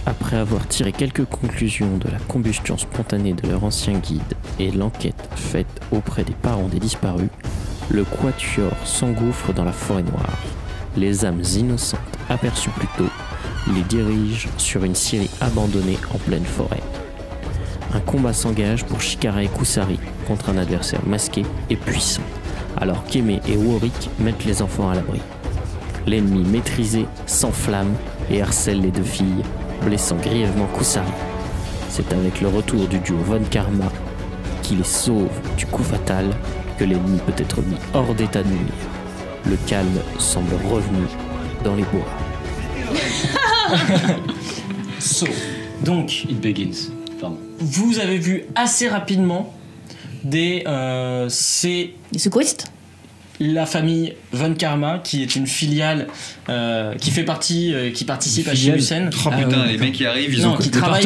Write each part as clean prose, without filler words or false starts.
Après avoir tiré quelques conclusions de la combustion spontanée de leur ancien guide et l'enquête faite auprès des parents des disparus, le quatuor s'engouffre dans la forêt noire. Les âmes innocentes aperçues plus tôt les dirigent sur une scierie abandonnée en pleine forêt. Un combat s'engage pour Chikara et Kusari contre un adversaire masqué et puissant, alors qu'Aimé et Warwick mettent les enfants à l'abri. L'ennemi maîtrisé s'enflamme et harcèle les deux filles, blessant grièvement Kusari. C'est avec le retour du duo Von Karma qui les sauve du coup fatal que l'ennemi peut être mis hors d'état de nuire. Le calme semble revenu dans les bois. Donc, It begins. Pardon. vous avez vu assez rapidement c'est Les secouristes. la famille Von Karma, qui est une filiale qui fait partie, qui participe à Shibusen. Oh putain, les mecs qui arrivent, ils Non, ont. qui travaille,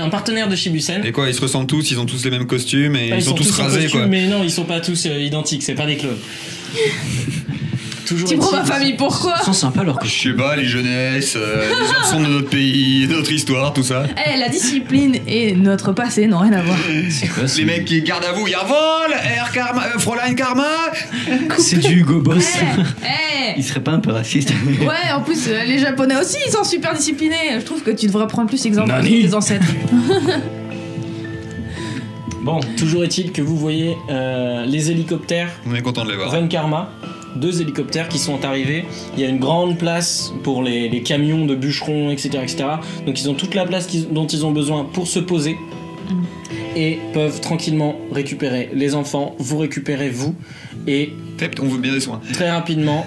un partenaire de Shibusen. Et quoi, ils se ressemblent tous, ils ont tous les mêmes costumes et Ah, ils sont tous en rasés costume, quoi. Mais non, ils sont pas tous identiques, c'est pas des clones. Toujours Tu prends ma est-il- famille pourquoi? Ils sont sympas leur Je costume. sais pas, les jeunesses, les enfants de notre pays, notre histoire, tout ça. Eh, la discipline et notre passé n'ont rien à voir. C'est quoi Les mecs qui gardent à vous, Yarvol, Air Karma, Fräulein Karma. C'est du Hugo Boss. Eh, Il serait pas un peu raciste? ouais, en plus, les Japonais aussi, ils sont super disciplinés. Je trouve que tu devrais prendre plus exemple Nani. des ancêtres. Bon, toujours est-il que vous voyez les hélicoptères On est content de les voir. Von Karma, 2 hélicoptères qui sont arrivés. Il y a une grande place pour les camions de bûcherons, etc., etc. Donc ils ont toute la place dont ils ont besoin pour se poser et peuvent tranquillement récupérer les enfants, vous récupérez vous, et On veut bien des soins. très rapidement,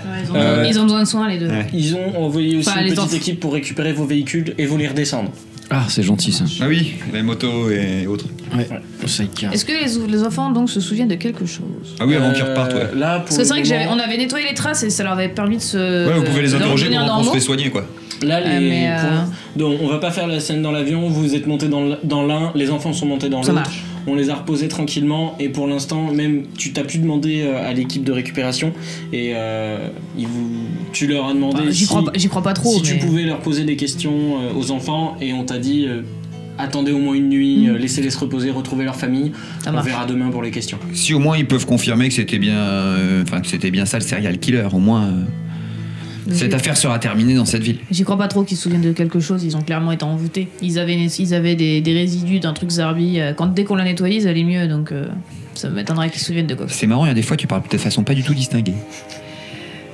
Ils ont besoin de soins, les deux. Ouais. ils ont envoyé aussi Enfin, une les petite enfants. équipe pour récupérer vos véhicules et vous les redescendre. Ah, c'est gentil ça. Ah oui, les motos et autres. Ouais. Sidecar. Est-ce que les enfants donc se souviennent de quelque chose? Ah oui, avant qu'ils repartent, ouais. Là, pour Parce que c'est vrai le que moment- on avait nettoyé les traces et ça leur avait permis de se. Ouais, vous pouvez les de interroger redevenir pendant qu'on se normaux. fait soigner quoi. Là, mais, donc, on va pas faire la scène dans l'avion. Vous êtes montés dans l'un, les enfants sont montés dans Ça l'autre. marche. On les a reposés tranquillement et pour l'instant, même tu t'as pu demander à l'équipe de récupération et tu leur as demandé Enfin, j'y crois pas trop. si mais... tu pouvais leur poser des questions aux enfants et on t'a dit attendez au moins une nuit, laissez-les se reposer, retrouver leur famille. Ça On marche. verra demain pour les questions. Si au moins ils peuvent confirmer que c'était bien, que c'était bien ça le serial killer, au moins cette affaire sera terminée dans cette ville. J'y crois pas trop qu'ils se souviennent de quelque chose, ils ont clairement été envoûtés. Ils avaient des résidus d'un truc Zarbi. Dès qu'on l'a nettoyé, ils allaient mieux, donc ça m'étonnerait qu'ils se souviennent de quoi. C'est marrant, il y a des fois tu parles de façon pas du tout distinguée.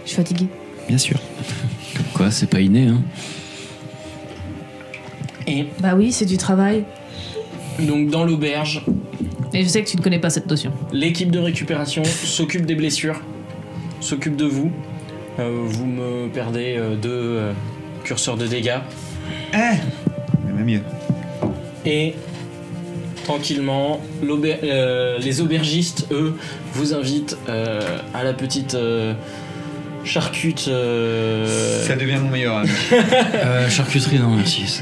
Je suis fatiguée. Bien sûr. Quoi, c'est pas inné, hein. Et Bah oui, c'est du travail. donc dans l'auberge, Et je sais que tu ne connais pas cette notion. l'équipe de récupération s'occupe des blessures, s'occupe de vous. Vous me perdez 2 curseurs de dégâts. Même mieux. Et tranquillement, les aubergistes, eux, vous invitent à la petite charcute. Ça devient mon meilleur ami. Charcuterie, non, merci.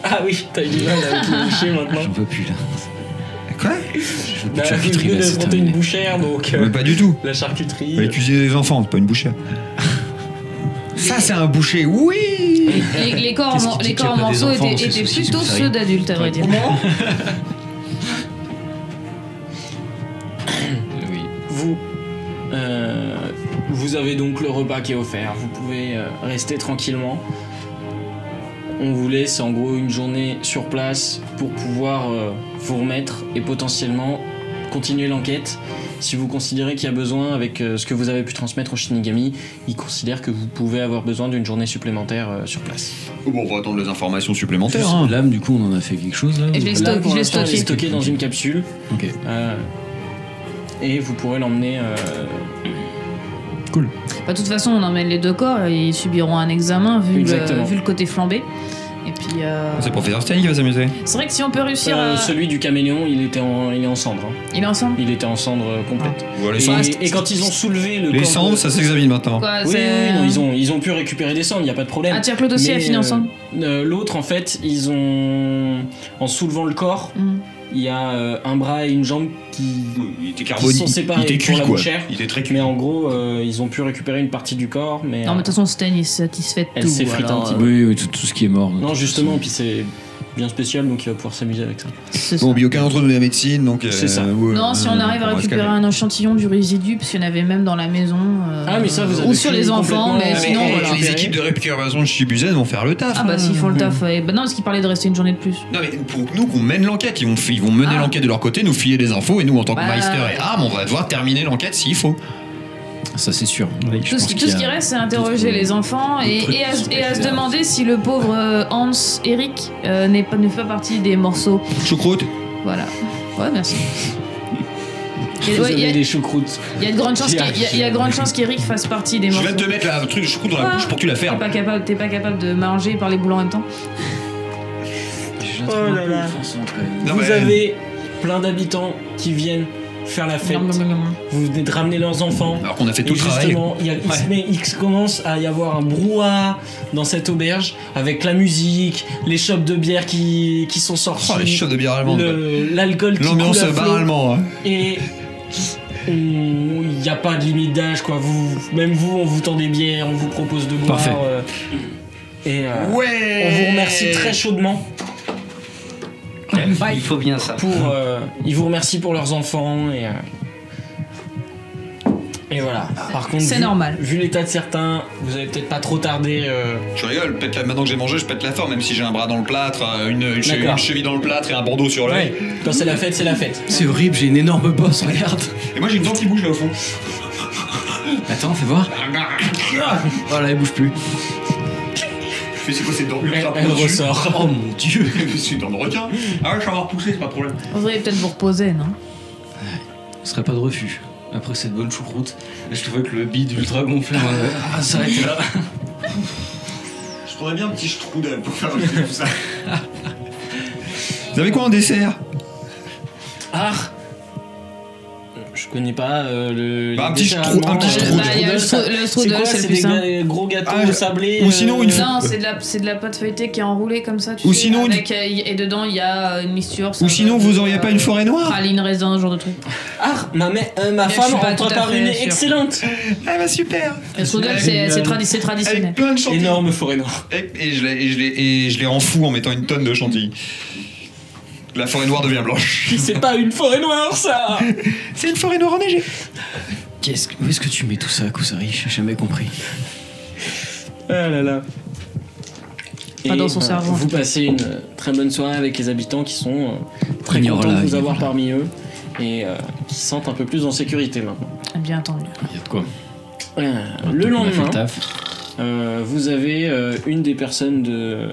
Ah oui, t'as eu du mal avec le boucher maintenant. J'en peux plus là. Quoi? Je veux plus Bah, de vous charcuterie venez là, c'est d'affronter une terminé. bouchère, donc Mais pas du tout. la charcuterie. On va utiliser des enfants, c'est pas une bouchère. Ça c'est un boucher, oui. Les corps Qu'est-ce en qui dit qu'il y a morceaux pas des enfants dans étaient ces saucisses, plutôt vous savez ceux d'adultes, à vrai dire. Oui. Vous avez donc le repas qui est offert. Vous pouvez rester tranquillement. On vous laisse en gros une journée sur place pour pouvoir vous remettre et potentiellement continuer l'enquête. Si vous considérez qu'il y a besoin, avec ce que vous avez pu transmettre au Shinigami, il considère que vous pouvez avoir besoin d'une journée supplémentaire sur place. Bon, on va attendre les informations supplémentaires. Hein. L'âme, du coup, on en a fait quelque chose là Et je l'ai Là, pour je l'ai l'instant, elle est stocké. stockée dans une capsule Ok. et vous pourrez l'emmener. Bah, de toute façon, on emmène les 2 corps, ils subiront un examen vu Exactement. le côté flambé. Et puis, C'est le professeur Stein qui va s'amuser. c'est vrai que si on peut réussir à... Celui du caméléon, il est en cendre. Hein. Il est ensemble. Il était en cendre complète. Voilà, Et quand ils ont soulevé le les corps cendres, de- ça s'examine maintenant. Quoi, Oui, c'est- oui, non, ils ont pu récupérer des cendres, il n'y a pas de problème. Ah, tiens-Claude aussi Mais, a fini ensemble. L'autre, en fait, ils ont, en soulevant le corps, il y a un bras et une jambe qui Il était qui carbonisé. sont séparés Il était pour cuit, la quoi. bouchère. Il était très cuit. Mais en gros, ils ont pu récupérer une partie du corps, mais Non, mais de toute façon, Stan, il est satisfait de Elle tout. s'effrite un alors, petit peu. Oui, tout ce qui est mort. non, justement, puis c'est bien spécial, donc il va pouvoir s'amuser avec ça. c'est Bon, ça. puis aucun d'entre nous de la médecine, donc. C'est ça. ouais, Non, si on arrive à va se récupérer calmer. un échantillon du résidu, parce qu'il y en avait même dans la maison. Ah, mais ça, vous avez ou sur pu les enfants, complètement- mais Ah, sinon, mais- voilà. Les équipes de récupération de Shibuzen vont faire le taf. Ah, bah, s'ils font le taf. Bah, non, parce qu'il parlait de rester une journée de plus. Non, mais pour nous, qu'on mène l'enquête, ils vont mener Ah. l'enquête de leur côté, nous filer des infos, et nous, en tant que Bah. Meister et Arm, on va devoir terminer l'enquête s'il faut. Ça, c'est sûr. Oui, je Tout pense ce qu'il y a qui reste, c'est interroger les enfants et à se demander si le pauvre Hans Eric ne fait pas partie des morceaux. Choucroute. Voilà. Ouais, merci. Et Vous ouais, avez des choucroutes. il y a de grandes chances il y a de grandes chances qu'Eric fasse partie des Je morceaux. viens de te mettre le truc de choucroute dans la Ah. bouche pour que tu la fermes. T'es pas capable de manger et parler boulot en même temps. Oh là là. Non, Vous mais- avez plein d'habitants qui viennent faire la fête. Vous venez de ramener leurs enfants. Alors qu'on a fait tout Et le travail. justement, il commence à y avoir un brouhaha dans cette auberge avec la musique, les shops de bière qui sont sortis, Oh, les shots de bière allemande. l'alcool qui L'ambiance coule à bar flot. allemand. Hein. Et il n'y a pas de limite d'âge, quoi. Même vous, on vous tend des bières, on vous propose de boire. Parfait. Ouais. On vous remercie très chaudement Il faut bien ça. pour. Ils vous remercient pour leurs enfants et voilà. Par contre, C'est normal. Vu l'état de certains, vous avez peut-être pas trop tardé. Je rigole, maintenant que j'ai mangé, je pète la forme, même si j'ai un bras dans le plâtre, une D'accord. cheville dans le plâtre et un bandeau sur l'œil. Quand c'est la fête, c'est la fête. C'est horrible, j'ai une énorme bosse, regarde. Et moi j'ai une dent qui bouge là au fond. Attends, fais voir. Oh là, elle bouge plus. Je fais c'est quoi cette dent ultra Elle pointue ressort. Oh mon dieu. C'est une dent de requin. Ah ouais, je vais avoir repoussé, c'est pas de problème. Vous devriez peut-être vous reposer, non? Ce serait pas de refus. Après cette bonne choucroute, je trouvais que le bide ultra gonflé s'arrêtait là. Je prendrais bien un petit strudel pour faire tout ça. Vous avez quoi en dessert? Ah, je connais pas le. Bah, un les petit desserts strudel, allemands. un petit strudel. Bah, il y a le C'est strudel, quoi? c'est le C'est plus des simple. gros gâteaux Ah, sablés. ou sinon une Non, c'est de la pâte feuilletée qui est enroulée comme ça, tu Ou sais, sinon une- avec, et dedans il y a une mixture. Ou sinon vous auriez pas une forêt noire? Praline, raisin, ce genre de truc. Ah, ma Je femme suis en pas tout à prépare fait une sûre. excellente. Ah bah super. Le strudel, c'est traditionnel. Avec plein de chantilly. Énorme forêt noire. Et je les rends fous en mettant une tonne de chantilly. La forêt noire devient blanche. C'est pas une forêt noire, ça. C'est une forêt noire enneigée. Où est-ce que tu mets tout ça, Kusari? J'ai jamais compris. Ah là là. Pas dans son cerveau, en Vous tout passez une très bonne soirée avec les habitants qui sont très Ignore contents là, de vous avoir ignore là. parmi eux et qui se sentent un peu plus en sécurité maintenant. Bien entendu. Il y a de quoi. Le On a fait le lendemain, taf. vous avez une des personnes de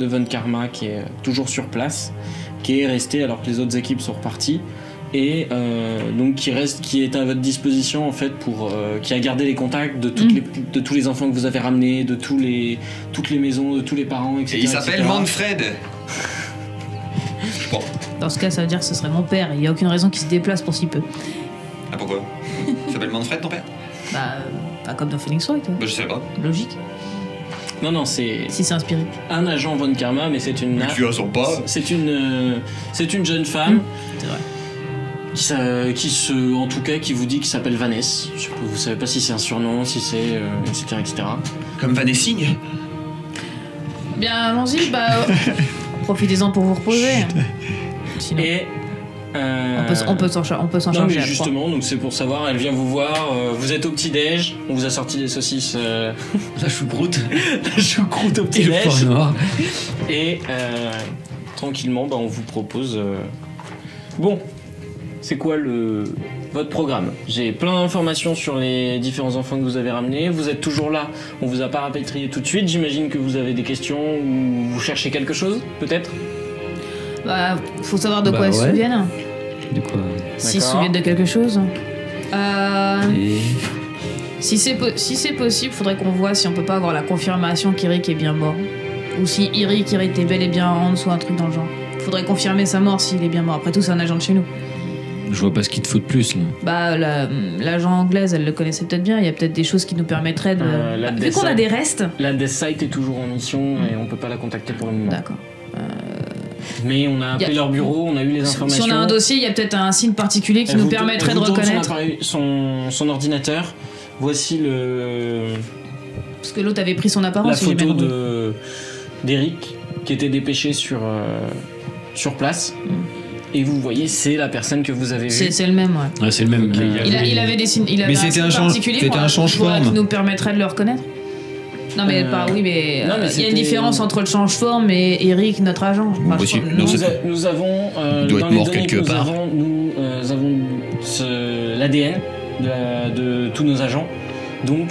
Von Karma qui est toujours sur place, qui est restée alors que les autres équipes sont reparties. Et donc qui est à votre disposition en fait pour qui a gardé les contacts de de tous les enfants que vous avez ramenés, de toutes les maisons, de tous les parents, etc. Et il s'appelle etc. Manfred. Bon. Dans ce cas, ça veut dire que ce serait mon père. Il n'y a aucune raison qu'il se déplace pour si peu. Ah pourquoi? Il s'appelle Manfred ton père? Bah, pas comme dans Phoenix Wright, Bah je sais pas. logique. Non, c'est Si c'est inspiré. un agent Von Karma, mais c'est une Mais tu as son pas. c'est une jeune femme C'est vrai. en tout cas qui vous dit qu'il s'appelle Vanessa. Vous savez pas si c'est un surnom, si c'est etc. Comme Vanessing. Bien, allons-y. Bah, profitez-en pour vous reposer. Sinon, Et on peut s'en charger. non mais à trois. justement, donc c'est pour savoir, elle vient vous voir, vous êtes au petit-déj, on vous a sorti des saucisses La choucroute la choucroute au et le petit-déj forêt noir. et tranquillement on vous propose bon, c'est quoi votre programme? J'ai plein d'informations sur les différents enfants que vous avez ramenés, vous êtes toujours là, on vous a pas rapatrié tout de suite, j'imagine que vous avez des questions ou vous cherchez quelque chose peut-être? Bah, faut savoir de Bah quoi ils se ouais. souviennent. De quoi? S'ils se D'accord. souviennent de quelque chose. Et... Si c'est possible, faudrait qu'on voit si on peut pas avoir la confirmation qu'Eric est bien mort. Ou si Eric était bel et bien en dessous, un truc dans le genre. Faudrait confirmer sa mort s'il est bien mort. Après tout, c'est un agent de chez nous. Je vois pas ce qu'il te faut de plus, là. Bah, l'agent anglaise, elle le connaissait peut-être bien. Il y a peut-être des choses qui nous permettraient de. La Vu qu'on a DSI. des restes. La Death Site est toujours en mission et on peut pas la contacter pour le moment. D'accord. Mais on a appelé leur bureau, on a eu les informations. Si on a un dossier, il y a peut-être un signe particulier qui Elle nous vous- permettrait elle de vous tourne reconnaître. son ordinateur. Voici Parce que l'autre avait pris son la apparence. si j'ai bien photo compris. d'Eric qui était dépêché sur place. Et vous voyez, c'est la personne que vous avez vue. C'est le même, ouais. Ouais, c'est le même. Il avait des signes. Il avait Mais c'était signe un change- particulier c'était pour- un change-forme. qui nous permettrait de le reconnaître. Non mais Non, il mais y a une c'était- différence entre le change-forme et Eric, notre agent. Enfin, je possible. crois- Non, nous- c'est- Nous avons Il doit dans être les mort données quelque que part. nous avons l'ADN de tous nos agents. Donc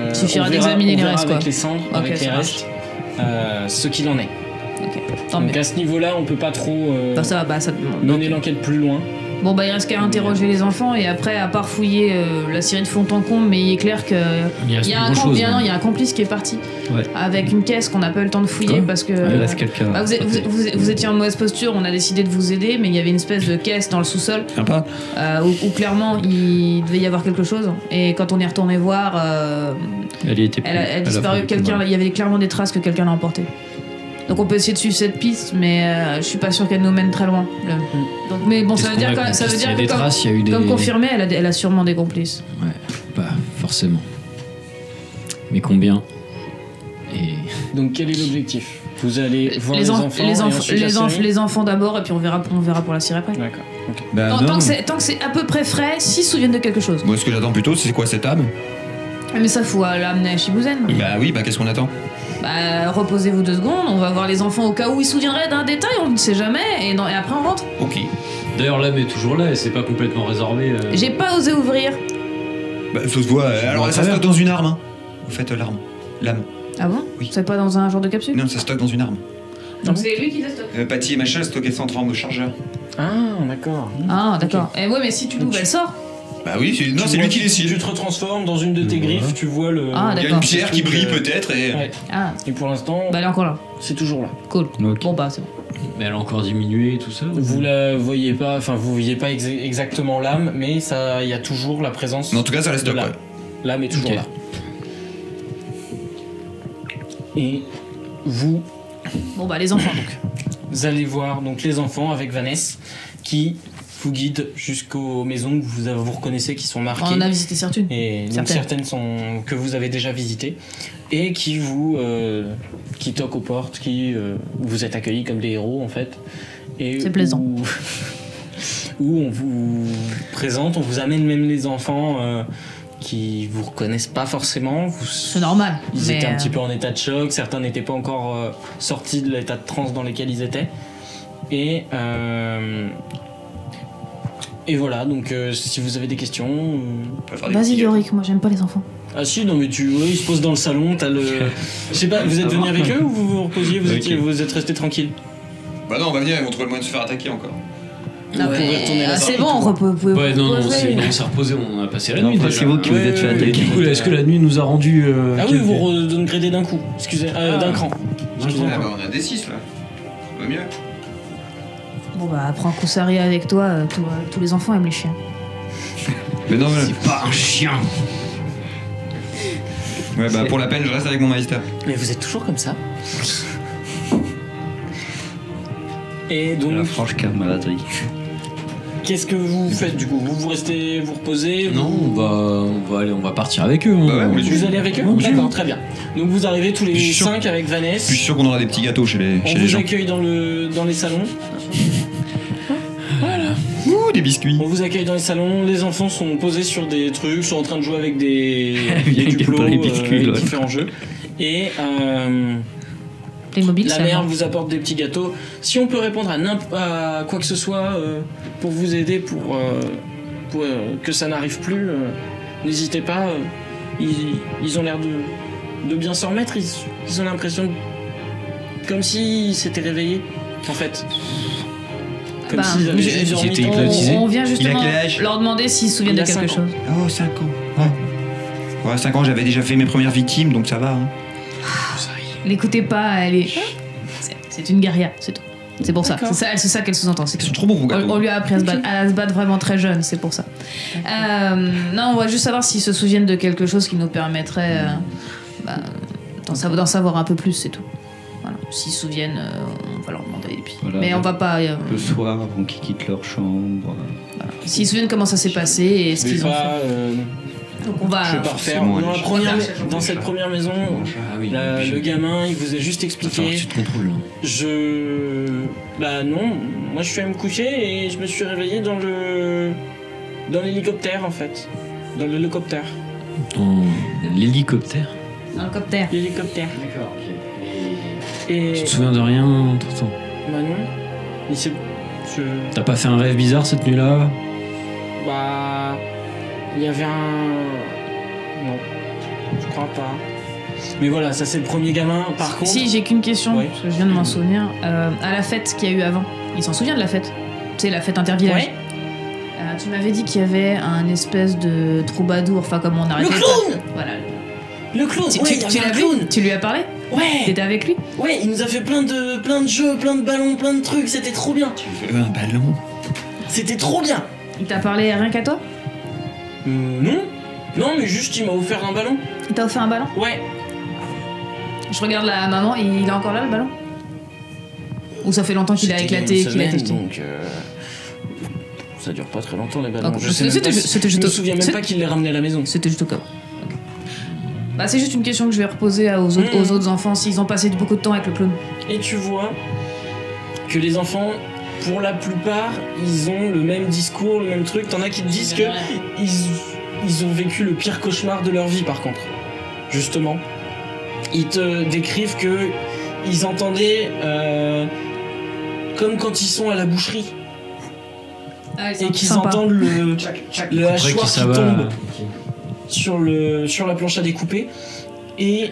Il suffira on verra- d'examiner on les verra restes, avec quoi. les cendres, Ok, avec les ça restes, ce qu'il en est. Ok. Tant Donc mieux. à ce niveau-là, on peut pas trop Bah, ça va, bah, ça... mener l'enquête plus loin. Bon bah il reste qu'à interroger les enfants et après à part fouiller la série de fond en comble, mais il est clair que Il reste il y a plus un grand-chose, il y a- hein. non, il y a un complice qui est parti Ouais. avec une caisse qu'on n'a pas eu le temps de fouiller Quoi parce que Il reste quelqu'un. bah, vous étiez en mauvaise posture, on a décidé de vous aider, mais il y avait une espèce de caisse dans le sous-sol Sympa. où clairement il devait y avoir quelque chose et quand on est retourné voir, Elle y était plus. elle a disparu. Il y avait clairement des traces que quelqu'un l'a emporté. Donc on peut essayer de suivre cette piste, mais je suis pas sûr qu'elle nous mène très loin. Donc, mais bon, ça veut dire Il y que a des comme- traces, il y a eu des. comme confirmé, elle a sûrement des complices. Ouais, bah forcément. Mais combien? Et Donc quel est l'objectif? Vous allez voir les, enfants et ensuite la série les enfants d'abord et puis on verra pour la série après. D'accord. ok. Bah, Tant, non. tant que c'est à peu près frais, s'ils se souviennent de quelque chose. Moi, ce que j'attends plutôt, c'est quoi cette âme? Mais ça, faut l'amener à Shibouzen. Bah oui, bah qu'est-ce qu'on attend? Bah, reposez-vous 2 secondes, on va voir les enfants au cas où ils se souviendraient d'un détail, on ne sait jamais, et après on rentre. Ok. d'ailleurs, l'âme est toujours là et c'est pas complètement résorbé. J'ai pas osé ouvrir. Bah, ça se voit. Alors, ça très bien. stocke dans une arme. Hein. En fait, l'arme. L'âme. Ah bon? Oui. C'est pas dans un genre de capsule? Non, ça stocke dans une arme. Donc c'est lui qui l'a stocké. Patty et machin stocké ça en forme de chargeur. Ah, d'accord. Ah, d'accord. Et ouais, mais si tu l'ouvres, elle sort. Bah oui, non, c'est lui qui Tu décide. te retransformes dans une de tes Voilà. griffes, tu vois le. Ah, Il y a d'accord. une pierre qui brille Euh, peut-être et. Ouais. Ah, Et pour l'instant, bah elle est encore là. c'est toujours là. Cool. Ok. Bon bah c'est bon. Mais elle a encore diminué tout ça. Vous la voyez pas, enfin vous voyez pas exactement l'âme, mais ça, il y a toujours la présence. Mais en tout cas, ça reste de stock. l'âme. L'âme est toujours Ok. là. Et vous Bon bah les enfants donc. allez voir donc les enfants avec Vanessa qui vous guident jusqu'aux maisons que vous reconnaissez qui sont marquées. On a visité certaines. Et donc Certaines. certaines sont que vous avez déjà visitées et qui vous qui toquent aux portes, qui vous êtes accueillis comme des héros en fait. Et C'est plaisant. Où on vous présente, on vous amène même les enfants qui vous reconnaissent pas forcément. C'est normal. Ils mais, étaient un petit peu en état de choc, certains n'étaient pas encore sortis de l'état de transe dans lequel ils étaient. Et voilà, donc si vous avez des questions. Vas-y Yorick, moi j'aime pas les enfants. Ah si, non mais ils se posent dans le salon, t'as le. Je sais pas, vous êtes venu avec eux ou vous vous reposiez, vous êtes resté tranquille? Bah non, on va venir, ils vont trouver le moyen de se faire attaquer encore. Ah, Vous pouvez retourner là-bas. c'est bon, vous pouvez Ouais, non, reposer. on s'est reposé, on a passé la Non, nuit après, déjà. c'est vous qui vous êtes fait Et attaquer. du coup, est-ce que la nuit nous a rendu. Ah oui, vous redonnez d'un coup, excusez, d'un cran. Ah bah on a des 6 là. Ça va mieux. Bon bah prends Koussari avec toi, tous les enfants aiment les chiens. Mais non, C'est pas un chien. ouais, bah pour la peine, je reste avec mon maester. Mais vous êtes toujours comme ça. Et La donc, franche camaraderie. qu'est-ce que vous faites du coup? Vous restez, vous reposez? Non, on va partir avec eux. hein. Bah ouais, on les Vous allez avec eux? Oui. D'accord, très bien. Donc vous arrivez tous les Je suis sûr- 5 avec Puis je Vanessa. suis sûr qu'on aura des petits gâteaux chez On les vous gens. accueille dans les salons. Ouh, des biscuits. On vous accueille dans les salons. Les enfants sont posés sur des trucs, sont en train de jouer avec des Bien duplos, pour les biscuits, avec ouais. différents jeux. Et Playmobil, la ça mère va. vous apporte des petits gâteaux. Si on peut répondre à quoi que ce soit pour vous aider, pour que ça n'arrive plus, n'hésitez pas. Ils ont l'air de bien s'en remettre. Ils ont l'impression comme s'ils s'étaient réveillés, en fait. Comme Bah, s'ils avaient ils juste dormi étaient tant. hypnotisés. On vient justement quel âge leur demander s'ils se souviennent Il de a quelque 5 ans. chose. Oh, 5 ans. Ouais. Ouais, 5 ans, j'avais déjà fait mes premières victimes, donc ça va. Hein. L'écoutez pas, elle est. C'est une guerrière, c'est tout. C'est pour ça. D'accord. C'est ça qu'elle sous-entend. C'est Ils tout. sont trop bons, vos gâteaux. On lui a appris à se battre vraiment très jeune, c'est pour ça. Non, on va juste savoir s'ils se souviennent de quelque chose qui nous permettrait d'en savoir un peu plus, c'est tout. Voilà. S'ils se souviennent, on va leur demander puis... Voilà. Mais on va pas... Le soir, avant qu'ils quittent leur chambre. S'ils se souviennent comment ça s'est passé et ce Je vais qu'ils ont pas, fait. Donc on va... je vais pas refaire. bon, Dans, allez. dans cette première maison, Ah oui. le gamin, il vous a juste expliqué. Tu te contrôles. Hein. Bah non, moi je suis allé me coucher et je me suis réveillé dans l'hélicoptère en fait. Dans l'hélicoptère. Dans l'hélicoptère. Un coptère. L'hélicoptère. D'accord, ok. Et. Tu te souviens de rien entre-temps? Bah non. Il s'est. T'as pas fait un rêve bizarre cette nuit-là? Bah. Il y avait un. Non. Je crois pas. Mais voilà, ça c'est le premier gamin. Par contre. Si, j'ai qu'une question, Ouais. parce que je viens de m'en souvenir. À la fête qu'il y a eu avant, il s'en souvient de la fête? Tu sais, la fête intervillage. Ouais. Tu m'avais dit qu'il y avait un espèce de troubadour, enfin comme on arrêtait. Le clown. Voilà. Le clown. Tu, Ouais, tu- il y tu avait un l'as vu? clown. Tu lui as parlé? Ouais. T'étais avec lui? Ouais, il nous a fait plein de jeux, plein de ballons, plein de trucs. C'était trop bien. Un ballon. C'était trop bien. Il t'a parlé rien qu'à toi? Non. Non, mais juste il m'a offert un ballon. Il t'a offert un ballon? Ouais. Je regarde la maman, il est encore là le ballon? Ou ça fait longtemps qu'il a C'était éclaté, une qu'il a été semaine, jeté? donc ça dure pas très longtemps les ballons. Ah, Je sais même c'était pas juste- si- c'était je juste me au- souviens même c'est- pas qu'il les ramenait à la maison. C'était juste au cas où. Ok. Bah, c'est juste une question que je vais reposer aux autres enfants s'ils ont passé beaucoup de temps avec le clown. Et tu vois que les enfants, pour la plupart, ils ont le même discours, le même truc. T'en as qui te disent que ils ont vécu le pire cauchemar de leur vie par contre. Justement. Ils te décrivent que ils entendaient comme quand ils sont à la boucherie et qu'ils entendent le hachoir qui tombe sur la planche à découper et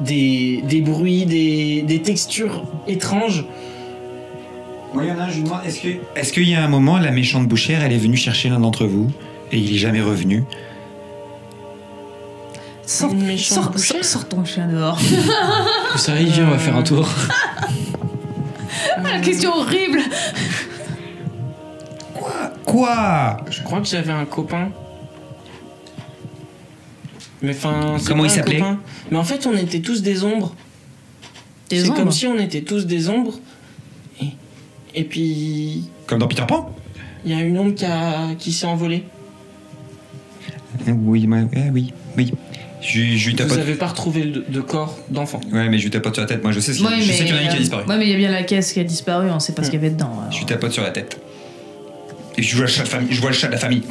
des bruits, des textures étranges. Moi, il y en a un, je lui demande, est-ce qu'il y a un moment, la méchante bouchère, elle est venue chercher l'un d'entre vous et il est jamais revenu? Sors, Une méchante bouchère. sors ton chien dehors. Ça arrive, viens, on va faire un tour. La question horrible. Quoi? Je crois que j'avais un copain. Mais enfin, c'est Comment pas il un s'appelait? copain. Mais en fait, on était tous des ombres. Des C'est ombres comme si on était tous des ombres. Et puis, Comme dans Peter Pan? il y a une ombre qui s'est envolée. Oui, oui. Je lui Vous tapote. avez pas retrouvé de corps d'enfant. Ouais, mais je lui tapote sur la tête. Moi, je sais, je sais qu'il y en a une qui a disparu. Ouais, mais il y a bien la caisse qui a disparu, on sait pas ce qu'il y avait dedans. alors. Je lui tapote sur la tête. Et je vois le chat de famille. Je vois le chat de la famille.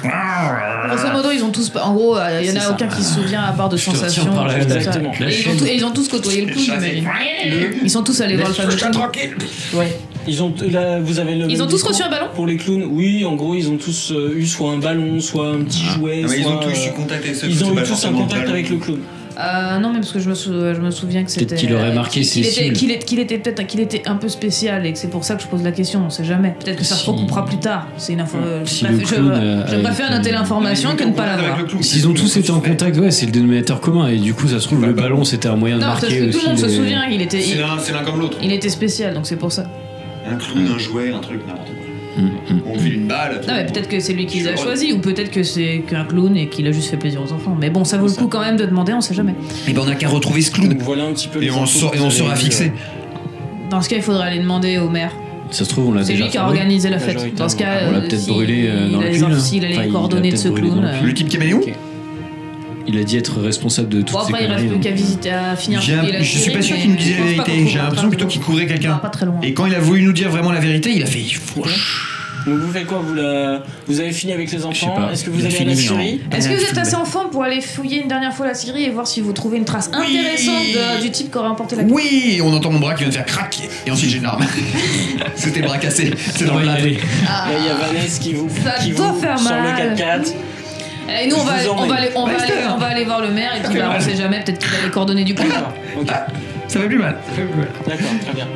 Grosso modo, ils ont tous. En gros, il y en C'est a ça. aucun qui se souvient à part de Je te retiens sensations. par la- tout ça. Exactement. La Et ils ont tous côtoyé le clown, j'imagine. Ils sont tous allés voir le fameux clown. tranquille. Ouais. Ils ont là, vous avez le. Ils ont même tous discours reçu un ballon? pour les clowns. Oui, en gros, ils ont tous eu soit un ballon, soit un petit jouet. Ils soit, ont tous eu contact avec ce Ils c'est ont eu pas tous un forcément contact ballon. avec le clown. Non, mais parce que je me souviens que c'était. Peut-être qu'il aurait marqué qu'il ses était, cibles. qu'il était peut-être qu'il était un peu spécial et que c'est pour ça que je pose la question. On sait jamais. Peut-être que ça se Si- recoupera plus tard. C'est une info. Si je le préfère- clown, je préfère noter l'information que ne pas l'avoir. S'ils ont tous été en contact, ouais, c'est le dénominateur commun. Et du coup, ça se trouve, le ballon, c'était un moyen de Non, parce marquer que aussi. tout le monde se les- souvient. C'est l'un comme l'autre. Il était spécial, donc c'est pour ça. Un clown, un jouet, un truc, n'importe quoi. Mm, mm. On file une balle. Non, mais peut-être que c'est lui qui les a choisis, ou peut-être que c'est qu'un clown et qu'il a juste fait plaisir aux enfants. Mais bon, ça vaut le coup quand même de demander, on sait jamais. Et ben on a qu'à retrouver ce clown. Donc voilà un petit peu. Et les on infos que vous sera avez fixé. Dans ce cas, il faudrait aller demander au maire. Ça se trouve, on l'a C'est déjà lui qui a fait. organisé la fête. Dans ce cas, On l'a peut-être si brûlé dans il a le les cul, là. s'il a Enfin, les il coordonnées de l'a ce peut-être brûlé clown. dans le Le type caméléon. Ok. Il a dit être responsable de toutes Bon, ces après, il reste conneries. plus qu'à donc. visiter, à finir. Je suis pas sûr qu'il nous disait la vérité. J'ai l'impression plutôt qu'il couvrait quelqu'un. Pas très loin. Et quand il a voulu nous dire vraiment la vérité, il a fait. Donc vous faites quoi vous avez fini avec les sais enfants? pas. Est-ce que vous Il a allez à la fini, Syrie? Est-ce que vous êtes assez enfant pour aller fouiller une dernière fois la Syrie et voir si vous trouvez une trace intéressante du type qui aurait emporté la Oui, on entend mon bras qui vient de faire crack. Et ensuite j'ai une larme. C'était le bras cassé. C'est dans le lave. Là, il y a Vanessa qui vous Ça doit faire sort mal. le 4x4. Et nous, Je vous emmène. on va aller voir le maire et puis bah, on sait jamais, peut-être qu'il a les coordonnées du clown. D'accord. Ok. Ça fait plus mal. D'accord, très bien.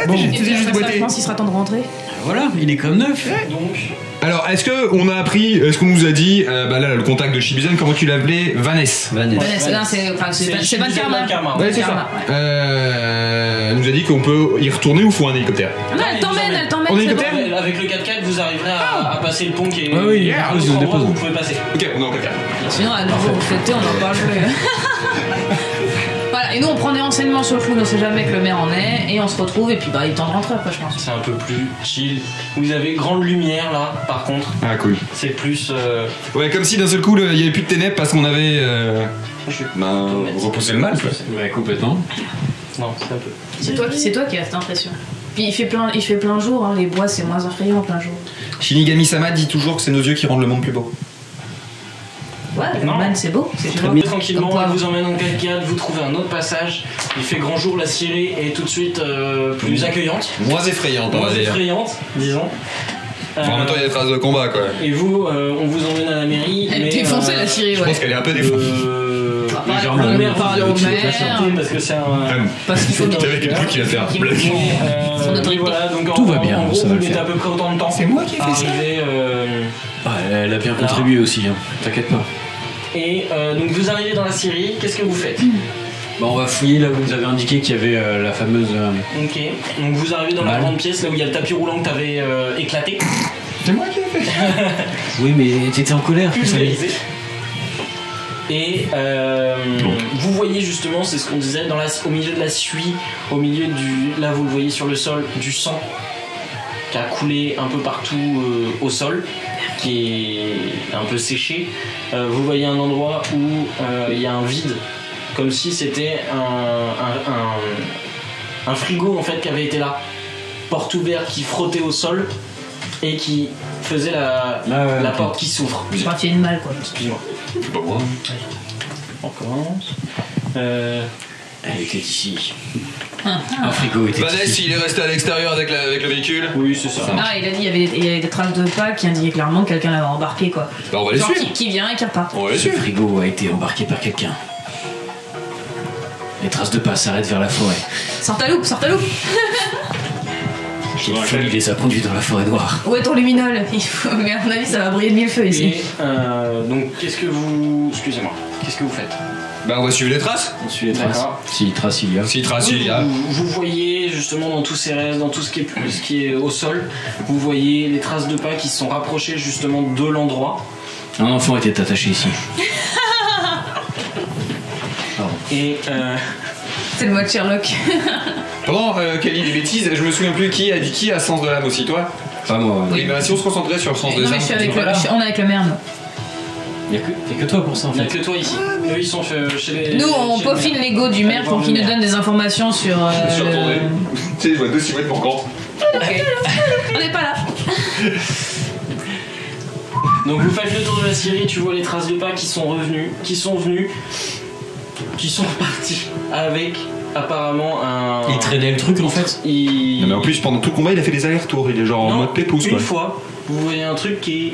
Bon, Et c'est puis juste après ça, boité. je pense qu'il sera temps de rentrer. Voilà, il est comme neuf. Donc, Alors, est-ce que on a appris, est-ce qu'on nous a dit, bah là, le contact de Shibuzen, comment tu l'appelais? Vanessa. Vanessa. Vanessa, non, c'est Van Karma. Ouais, c'est ça. Karma, ouais. Elle nous a dit qu'on peut y retourner ou faut un hélicoptère? Non, elle t'emmène, En c'est bon. hélicoptère? avec le 4x4, vous arriverez à passer le pont qui est. Ah oui, à ah, l'autre je le endroit dépose. où vous pouvez passer. Ok, on est en 4x4. Sinon, à nouveau, vous fêtez, on en parle plus. Voilà, et nous on prend des renseignements sur le clown, on sait jamais que le maire en est, et on se retrouve, et puis bah il est temps de rentrer après, je pense. C'est un peu plus chill. Vous avez grande lumière là, par contre. Ah, cool. C'est plus. Ouais, comme si d'un seul coup, il y avait plus de ténèbres parce qu'on avait. Repoussé le mal, quoi. Ouais, complètement. Non, c'est un peu. C'est toi qui as cette impression. Puis il fait plein jour, hein, les bois c'est moins effrayant en plein jour. Shinigami-sama dit toujours que c'est nos yeux qui rendent le monde plus beau. Ouais, le Non. man c'est beau, c'est Mais beau. tranquillement, Comme il quoi. vous emmène en cascade, vous trouvez un autre passage. Il fait grand jour, la scierie est tout de suite plus accueillante, Moins effrayante, on va moins dire. effrayante, disons. Enfin, en même temps, il y a des traces de combat, quoi. Et vous, on vous emmène à la mairie. Elle mais, défonçait la scierie, Je ouais. pense qu'elle est un peu défoncée. Légèrement. Le maire Parler vous au maire. parce que c'est un. Parce qu'il faut Avec quelqu'un qui va faire Qui- bloc. Son autorité. Oui, voilà, donc Tout en, va bien, en gros, ça va vous le mettez faire. à peu près autant de temps. C'est moi qui ai à fait ça. arriver, Ah, elle a bien contribué aussi, hein. T'inquiète pas. Et donc vous arrivez dans la scierie, qu'est-ce que vous faites? Bah, on va fouiller là où vous avez indiqué qu'il y avait la fameuse. Ok, donc vous arrivez dans la Mal. grande pièce là où il y a le tapis roulant que t'avais éclaté, C'est moi qui ai fait. Oui, mais t'étais en colère, tu savais. pulvérisé. Et vous voyez justement, c'est ce qu'on disait, au milieu de la suie, au milieu du. Là vous le voyez sur le sol, du sang qui a coulé un peu partout au sol, qui est un peu séché. Vous voyez un endroit où il y a un vide, comme si c'était un frigo en fait qui avait été là, porte ouverte qui frottait au sol et qui faisait la ok. porte qui s'ouvre. C'est parti une malle quoi. Excuse-moi. C'est pas moi. On commence. Elle était ici. Un frigo était Vanessa, ici. il est resté à l'extérieur avec le véhicule. Oui, c'est ça. Ah, il a dit il y avait des traces de pas qui indiquaient clairement que quelqu'un l'avait embarqué quoi. Bah, on va les Genre suivre. qui vient et qui repart. On va les Ce suivre. frigo a été embarqué par quelqu'un. Les traces de pas s'arrêtent vers la forêt. Sors ta loupe, sors ta loupe. Une folie les a conduits dans la forêt noire. Où est ton luminol? Mais à mon avis ça va briller de mille feux ici. Et donc, qu'est-ce que vous. Excusez-moi. Qu'est-ce que vous faites? Bah, on va suivre les traces. On suit les traces. D'accord. Si traces il y a. Si traces, il y a. Vous voyez justement dans tous ces restes, dans tout ce qui est au sol, vous voyez les traces de pas qui se sont rapprochées justement de l'endroit. Un enfant était attaché ici. Et C'est le mode Sherlock. Pendant qu'elle lit des bêtises, je me souviens plus qui a dit qui a sens de l'âme aussi, toi. Pas moi. Oui, bah, si on se concentrait sur le sens des Non mais âmes. je suis avec voilà. on est avec le maire nous. Y'a que toi pour ça en il n'y a fait. que toi ici. Eux, ils sont chez les. Nous on chez peaufine les- l'ego du maire pour qu'il nous donne des informations sur. Je suis retourné. Tu sais, je vois 2 silhouettes pour quand. Ok. On n'est pas là. Donc vous faites le tour de la scierie, tu vois les traces de pas qui sont revenus, qui sont venus, qui sont repartis avec apparemment un. Il traînait le truc en fait. Il- Non, mais en plus, pendant tout le combat, il a fait des allers-retours. Il est genre en Non, mode pépouze, une quoi. fois, vous voyez un truc qui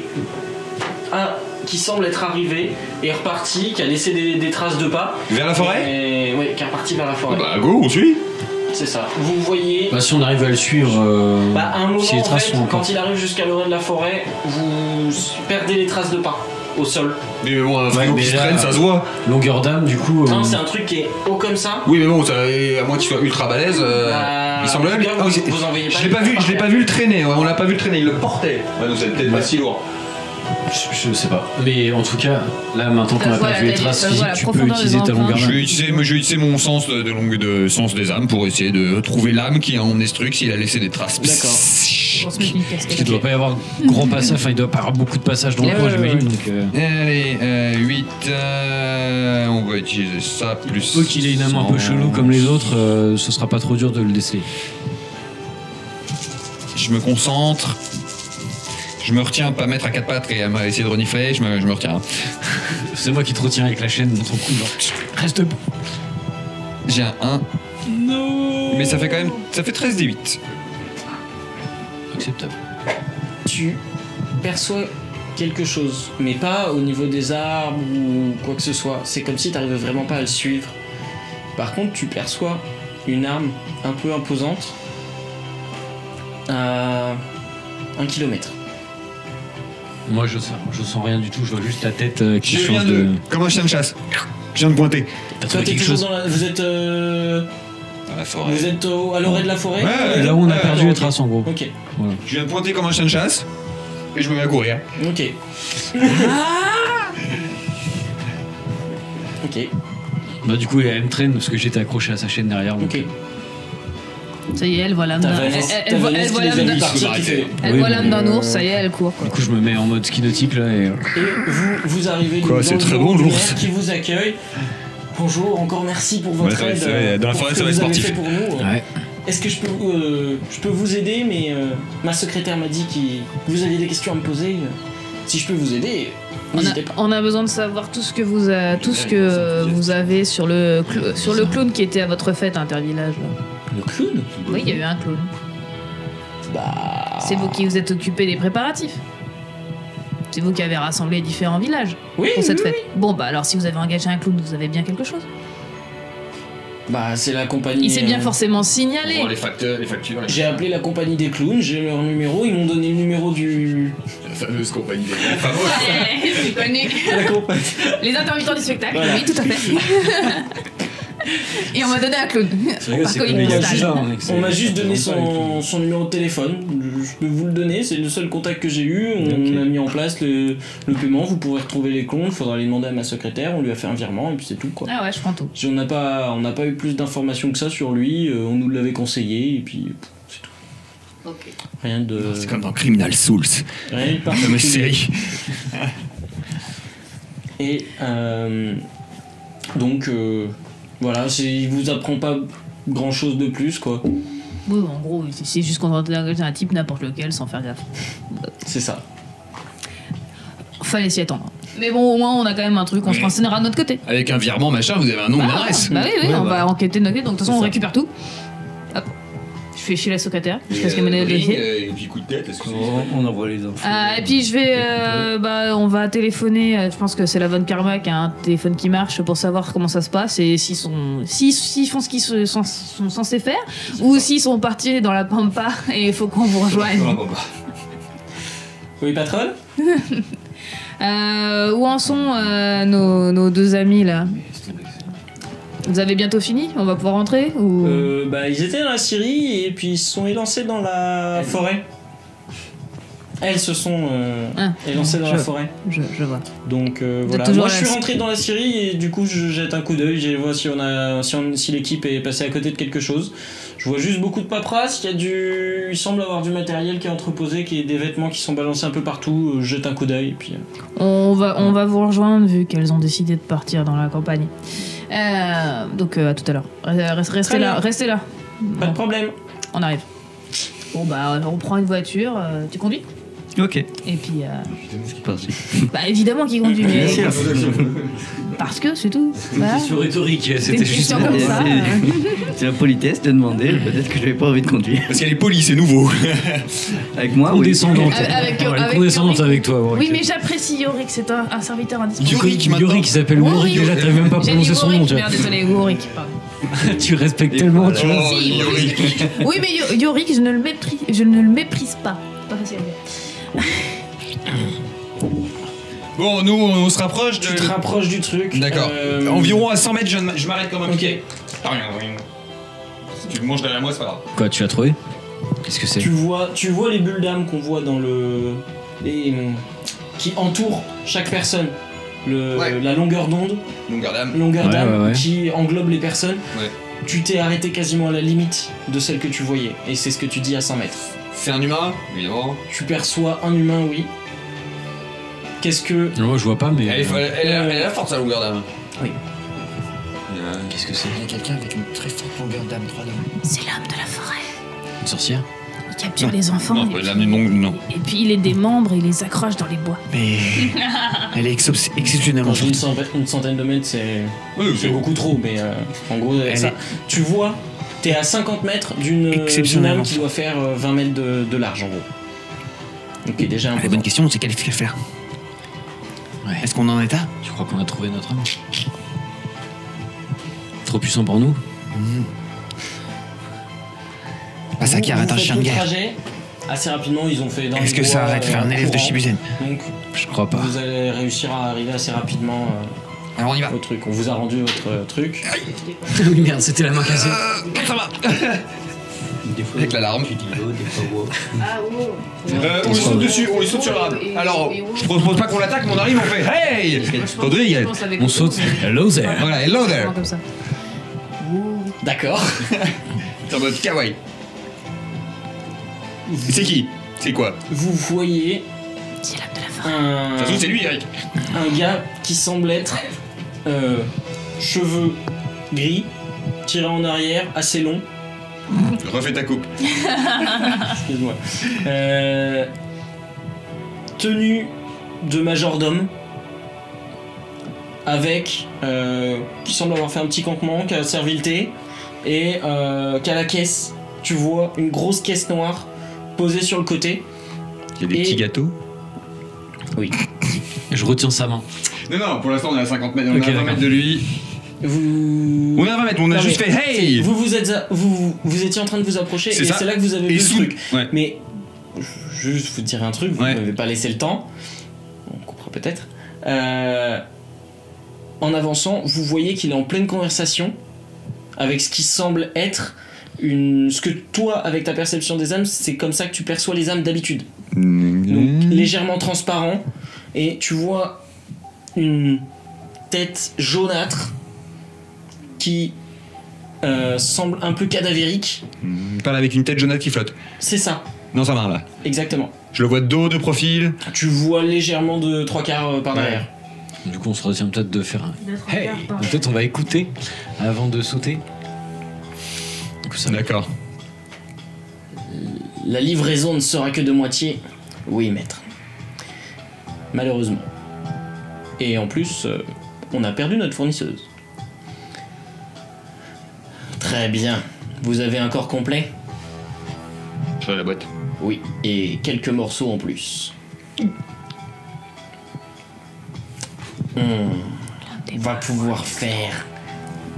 semble être arrivé et reparti, qui a laissé des traces de pas. Vers la forêt. Oui, qui est reparti vers la forêt. Bah, go, on suit. C'est ça. Vous voyez. Bah, si on arrive à le suivre, À un moment, si les en traces fait, sont encore. quand il arrive jusqu'à l'oreille de la forêt, vous perdez les traces de pas au sol. Mais bon, un Ouais, frigo mais qui se là- traîne, ça se voit. Longueur d'âme, du coup. Non, c'est un truc qui est haut comme ça. Oui, mais bon, à moins qu'il soit ultra balèze, Bah, il semblerait. en tout cas, Ah oui, vous en voyez pas je l'ai pas une vu, par je l'ai terre. pas vu le traîner. On l'a pas vu le traîner, il le portait. Ouais, donc c'est peut-être pas si lourd. Je sais pas. Mais en tout cas, là maintenant qu'on a Voilà, perdu les t'as dit, traces ça, physiques, voilà, tu peux profondeur utiliser des ta longueur empreintes. Je d'âme. vais utiliser mon sens de sens des âmes pour essayer de trouver l'âme qui est en Estruc s'il a laissé des traces. D'accord. On se met une casquette. Il doit pas y avoir gros passage, enfin il doit pas y avoir beaucoup de passages dans le coin, j'imagine. Donc, Allez, 8. On va utiliser ça plus. faut qu'il ait une âme un peu chelou comme les autres, ce sera pas trop dur de le déceler. Je me concentre. Je me retiens de pas mettre à 4 pattes et à essayer de renifler. Je me retiens. C'est moi qui te retiens avec la chaîne dans ton cou, genre. Reste debout. J'ai un 1. Non. Mais ça fait quand même. Ça fait 13 des 8. Acceptable. Tu perçois quelque chose, mais pas au niveau des arbres ou quoi que ce soit. C'est comme si tu n'arrivais vraiment pas à le suivre. Par contre, tu perçois une arme un peu imposante à 1 kilomètre. Moi je sens rien du tout, je vois juste la tête qui Je viens change de. de. Comme un chien de chasse. Je viens de pointer. T'as Toi, trouvé t'es quelque toujours chose dans la... Vous êtes, Dans la forêt. vous êtes à l'orée de la forêt. Ouais, Là où on a Ouais, perdu non, les ok. traces en gros. Ok, Je viens de pointer comme un chien de chasse. Et je me mets à courir. ok. Ok. Bah du coup elle me traîne parce que j'étais accroché à sa chaîne derrière. Donc... Ok. Ça y est, elle voit l'âme T'as d'un Vanessa elle voit qui l'âme les a d'un- vus partir, qui fait. elle Oui, voit mais, l'âme d'un ours, ça y est, elle court. Du coup je me mets en mode ski nautique là et... Et vous arrivez Quoi, dans c'est le très bureau bon, du l'ours. maire qui vous accueille. Bonjour, encore merci pour votre Ouais, aide. ça va être- dans la pour forêt, ce ça que va être vous avez sportif. fait pour nous. Ouais. Est-ce que je peux vous aider, mais ma secrétaire m'a dit que vous aviez des questions à me poser. Si je peux vous aider, n'hésitez pas. On a besoin de savoir tout ce que vous avez sur le clown qui était à votre fête à Intervillage. Là. Le clown. Oui, il y a eu un clown. Bah. C'est vous qui vous êtes occupé des préparatifs. C'est vous qui avez rassemblé différents villages Oui, pour cette oui, fête. Bon, bah alors si vous avez engagé un clown, vous avez bien quelque chose. Bah, c'est la compagnie. Il s'est bien forcément signalé. Bon, les factures, J'ai appelé la compagnie des clowns, j'ai leur numéro, ils m'ont donné le numéro du. la fameuse compagnie des C'est connu. La compagnie. Les intermittents du spectacle, Voilà. oui, tout à fait. Et on m'a donné un clown. C'est vrai que Par c'est Colin connu, il y a Postal. plus ça, hein, que c'est- On m'a juste donné c'est longtemps, son numéro de téléphone. Je peux vous le donner, c'est le seul contact que j'ai eu. On Ok. a mis en place le paiement. Vous pourrez retrouver les clowns. Il faudra les demander à ma secrétaire. On lui a fait un virement et puis c'est tout quoi. Ah ouais, je prends tout. On n'a pas eu plus d'informations que ça sur lui. On nous l'avait conseillé et puis c'est tout. Ok. Rien de. C'est comme dans Criminal Souls, Rien de la fameuse particulier. série. Et donc voilà, il vous apprend pas grand chose de plus quoi. Oui, en gros, c'est juste qu'on va engager un type n'importe lequel sans faire gaffe. C'est ça. Fallait s'y attendre. Mais bon, au moins, on a quand même un truc, on se renseignera de notre côté. Avec un virement, machin, vous avez un nom, une adresse. Bah oui, Ouais, on bah. va enquêter de notre côté. Donc, de toute façon, on ça. récupère tout. Hop. Je fais chez la secrétaire, jusqu'à ce qu'elle me donne le dossier. Et puis coup de tête, est-ce que On envoie les infos. Et puis je vais, on va téléphoner. Je pense que c'est la Von Karma qui a un téléphone qui marche pour savoir comment ça se passe et s'ils font ce qu'ils sont censés faire ou s'ils sont partis dans la pampa et il faut qu'on vous rejoigne. Oui, patronne. Où en sont nos deux amis là? Vous avez bientôt fini? On va pouvoir rentrer ou... Bah, ils étaient dans la Syrie et puis ils se sont élancés dans la forêt. Elles se sont élancées dans la forêt. Je vois. Donc êtes voilà. toujours Moi je à suis la- rentré dans la Syrie et du coup je jette un coup d'œil, je vois si l'équipe est passée à côté de quelque chose. Je vois juste beaucoup de paperasse, il semble avoir du matériel qui est entreposé, qui est des vêtements qui sont balancés un peu partout, je jette un coup d'œil et puis On va vous rejoindre vu qu'elles ont décidé de partir dans la campagne. Donc à tout à l'heure. Restez Très là, bien. restez là. pas de Bon, problème. on arrive. Bon bah on prend une voiture, tu conduis? Ok. Et puis C'est parti. bah évidemment qu'il conduit, mais Bien sûr. parce que c'est tout. Voilà. Question rhétorique, C'est c'était une juste question pour comme ça. C'est la politesse de demander, peut-être que j'avais pas envie de conduire. Parce qu'elle est polie, c'est nouveau. Avec moi, oui. condescendante. Avec- Ouais, avec condescendante Yorick. avec toi. Warwick. Oui, mais j'apprécie Yorick, c'est un serviteur indispensable. Yorick, maintenant. Yorick qui s'appelle Warwick, déjà t'arrives même pas à J'ai dit prononcer son nom. Warwick, Tu vois. merde, désolé, Warwick, pardon. Tu respectes tellement, tu vois. Oh, Si, Yorick. Oui, mais Yorick, je ne le méprise pas. Pas facile à dire. Bon, nous, on se rapproche de. Tu te rapproches du truc. D'accord. Environ à 100 mètres, je m'arrête comme un Ok. piquet. Ah, rien, rien. Si tu le manges derrière moi, c'est pas grave. Quoi, tu l'as trouvé? Qu'est-ce que c'est? Tu vois les bulles d'âme qu'on voit dans qui entourent chaque personne. Ouais. La longueur d'onde, Longueur d'âme. longueur Ouais, d'âme ouais, ouais. qui englobe les personnes. Ouais. Tu t'es arrêté quasiment à la limite de celle que tu voyais. Et c'est ce que tu dis à 100 mètres. C'est un humain, évidemment. Tu perçois un humain, oui. Qu'est-ce que... Moi je vois pas, mais. Elle est forte, sa longueur d'âme. Oui. Qu'est-ce que c'est? Il y a quelqu'un avec une très forte longueur d'âme, 3 dames. C'est l'homme de la forêt. Une sorcière? Il capture les enfants Non, et, l'âme est longue, non. et puis il les démembre et il les accroche dans les bois. Mais elle est exceptionnellement Quand une forte. centaine de mètres, c'est Oui, c'est beaucoup trop. Mais en gros, Elle ça, est- tu vois, t'es à 50 mètres d'une Exceptionnellement âme qui doit faire 20 mètres de large, en gros. Donc qui est déjà un La peu... bonne question, c'est qu'est-ce qu'elle fait faire? Ouais. Est-ce qu'on en est là? Tu crois qu'on a trouvé notre âme? Trop puissant pour nous? Ah, ça qui arrête un Vous chien de faites le guerre. trajet. Assez rapidement, ils ont fait dans Est-ce les que ça bois, arrête faire un élève de courant. Shibuzen? Donc Je crois pas. vous allez réussir à arriver assez rapidement Alors on y va. au truc. On vous a rendu votre truc. Oui, merde, c'était la main cassée. Ça va. Des fois, Avec l'alarme. tu dis oh, des fois wow. Ah, wow. On lui saute dessus, on lui saute sur la rame. Alors, je propose pas qu'on l'attaque, mais on arrive, on fait hey Rodrigue, On saute. Hello there. voilà, hello there. Comme ça. D'accord. C'est en mode kawaii. C'est qui? C'est quoi? Vous voyez C'est l'âme de la fin. un, De toute façon, c'est lui, Eric. un gars qui semble être cheveux gris, tiré en arrière, assez long. Refais ta coupe. Excuse-moi. Tenue de majordome. Avec. Qui semble avoir fait un petit campement, qui a servi le thé. Et qu'à la caisse, tu vois une grosse caisse noire posée sur le côté. Il y a des Et- petits gâteaux. Oui. Je retiens sa main. Non, pour l'instant, on est à 50 mètres. On Ok, est à 20 d'accord. mètres de lui. Vous. On est à 20 mètres, on a Non, juste mais fait hey vous étiez en train de vous approcher C'est et ça. c'est là que vous avez vu Et le sous. truc. Ouais. Mais je vais juste vous dire un truc, vous Ouais. m'avez pas laissé le temps. On comprend peut-être. En avançant, vous voyez qu'il est en pleine conversation avec ce qui semble être ce que toi, avec ta perception des âmes, c'est comme ça que tu perçois les âmes d'habitude. Donc légèrement transparent, et tu vois une tête jaunâtre qui semble un peu cadavérique. Il parle avec une tête jaunâtre qui flotte. C'est ça, Dans sa main, là. exactement. Je le vois de dos, de profil. Tu vois légèrement de 3/4 par derrière. Du coup, on se retient peut-être de faire un hey. Peut-être on va écouter avant de sauter. Du coup, ça va. D'accord. La livraison ne sera que de moitié. Oui, maître. Malheureusement. Et en plus, on a perdu notre fournisseuse. Très bien. Vous avez un corps complet? Sur la boîte. Oui, et quelques morceaux en plus. On va pouvoir faire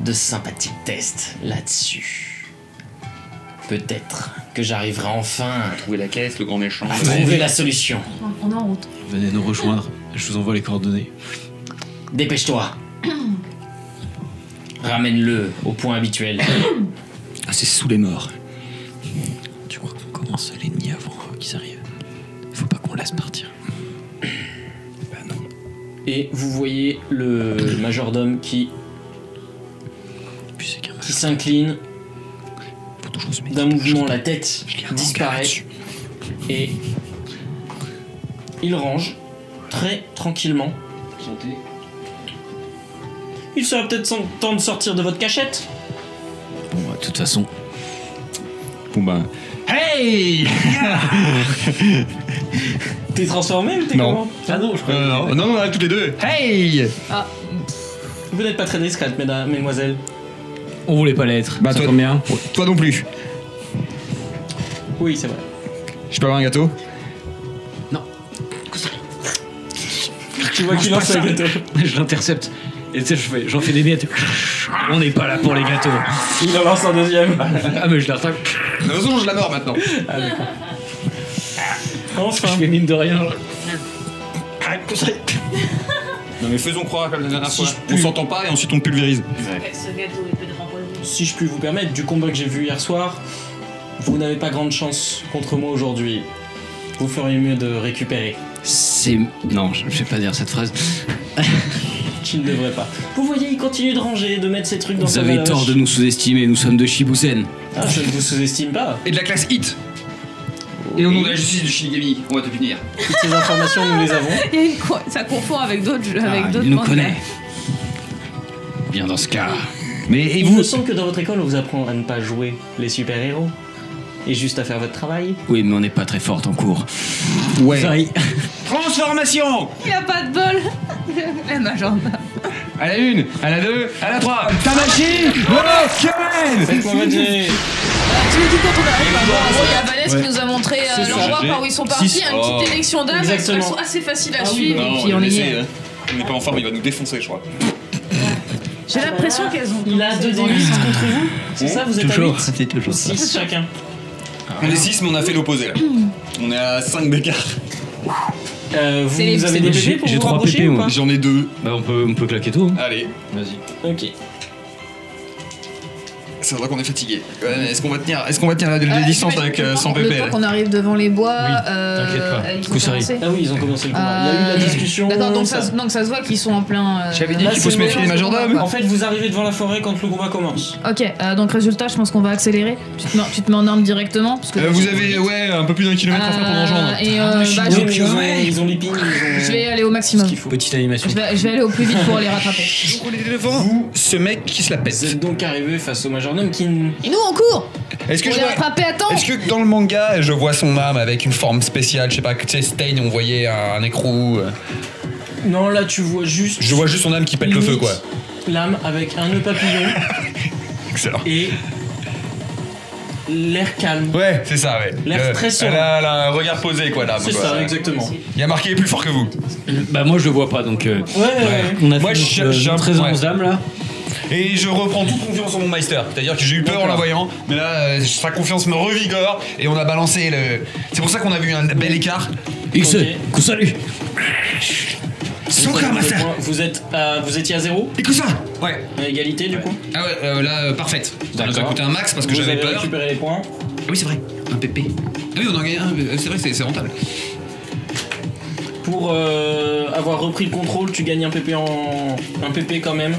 de sympathiques tests là-dessus. Peut-être que j'arriverai enfin Trouver la caisse, le grand méchant. à trouver la solution. On est en route. Venez nous rejoindre. Je vous envoie les coordonnées. Dépêche-toi. Ramène-le au point habituel. Ah, c'est sous les morts. Tu crois qu'on commence à les nier avant qu'ils arrivent? Faut pas qu'on laisse partir. Et vous voyez le majordome qui Puis c'est qu'un s'incline. Faut toujours se mettre. D'un mouvement, la tête Je lis un manga disparaît. là-dessus. Et il range très tranquillement. Il serait peut-être temps de sortir de votre cachette. Bon, de toute façon, Bon bah. Hey T'es transformé ou t'es Non. comment? ah non, je crois. Non, on arrive toutes les deux. Hey Vous n'êtes pas très discrète, mesdemoiselles. On voulait pas l'être. Bah, Ça toi- tombe bien. Toi non plus. Oui, c'est vrai. Je peux avoir un gâteau? Tu vois qu'il lance un gâteau. Je l'intercepte. Et tu sais, j'en fais des miettes. On n'est pas là pour les gâteaux. Il en lance un deuxième. Ah, mais je la retape. De toute façon, je la mords maintenant. Enfin. Je fais mine de rien. Non mais faisons croire comme la dernière Si fois. je On pue. s'entend pas et ensuite on pulvérise. Ce gâteau est peut-être empoisonné. Si je puis vous permettre, du combat que j'ai vu hier soir, vous n'avez pas grande chance contre moi aujourd'hui. Vous feriez mieux de récupérer. C'est. Non, je vais pas dire cette phrase. Qu'il ne devrait pas. Vous voyez, il continue de ranger, de mettre ses trucs dans Vous sa avez valoche. tort de nous sous-estimer, nous sommes de Shibusen. Ah, je ne vous sous-estime pas. Et de la classe HIT. Et au nom de la justice de Shinigami, on va te punir. Toutes ces informations, nous les avons. Il y a ça confond avec d'autres jeux. Avec d'autres il nous mangas. connaît. Bien dans ce cas. Mais et Il vous me semble que dans votre école, on vous apprend à ne pas jouer les super-héros. Et juste à faire votre travail. Oui, mais on n'est pas très forte en cours. Ouais. Sorry. Transformation. Il a pas de bol. La majordome. À la 1, à la 2, à la 3. Tamashi Kamen. Faites-moi votre jet. Tu me dis quand on arrive à voir. En gros, il y a Valès qui nous a montré C'est ça. l'endroit par où ils sont partis. Six. Une petite élection d'âmes. Elles Exactement. sont assez faciles à Ah oui, suivre. bah Et puis on y est. On n'est pas en forme, il va nous défoncer, je crois. J'ai l'impression qu'elles ont. Il a 2 D8 contre vous. C'est ça, vous êtes Toujours, à 8 c'est toujours ça. 6 chacun. On est 6, mais on a fait l'opposé là. On est à 5 d'écart. Vous C'est avez les- des PP pour j'ai vous 3 rapprocher PP, ou moi. pas? J'en ai 2. Bah, on peut claquer tout. Allez. Vas-y. Ok. Ça voit qu'on est fatigué. Est-ce qu'on va tenir la distance avec 100 Le ppl? temps qu'on arrive devant les bois, t'inquiète pas. ils ont Coup, ça arrive. commencé. Ah oui, ils ont commencé le combat. Il y a eu la discussion. D'accord, donc ça se voit qu'ils sont en plein. J'avais dit Là, qu'il faut c'est se méfier le des majordomes. En fait, vous arrivez devant la forêt quand le combat commence. Ok, donc résultat, je pense qu'on va accélérer. Tu te mets en arme directement. Parce que Vous avez un peu plus d'1 kilomètre à faire pour rejoindre. Et Ils ont l'épine. je vais aller au maximum. Petite animation. Je vais aller au plus vite pour les rattraper. Donc on est devant ce mec qui se la Vous pète. êtes donc arrivé face au majordome qui. Et nous, on court. Est-ce que Pour je les vois... rattraper à temps. Est-ce que dans le manga, je vois son âme avec une forme spéciale? Je sais pas, tu sais, Stein, on voyait un écrou. Non, là, tu vois juste. Je vois juste son âme qui pète le feu, quoi. L'âme avec un nœud papillon Excellent. et l'air calme. Ouais, c'est ça, ouais. L'air très serein. Elle a un regard posé, quoi, l'âme. C'est quoi. ça, exactement. Il y a marqué plus fort que vous. Bah moi je le vois pas donc. Ouais. On a Moi, fait j'ai un notre présence ouais. d'âme là. Et je reprends toute confiance en mon Meister. C'est-à-dire que j'ai eu peur en la voyant, mais là, sa confiance me revigore et on a balancé le. C'est pour ça qu'on a vu un bel écart. X, Ok. coup salut. Son corps, master. Vous étiez à 0 Et que ça? Ouais. à égalité du coup. Ah ouais, là, parfaite. Ça nous a D'accord. coûté un max parce que Vous j'avais avez peur. récupéré les points. Ah oui, c'est vrai. Un PP. Ah oui, on en a gagné un. C'est vrai, c'est rentable. Pour avoir repris le contrôle, tu gagnes un PP quand même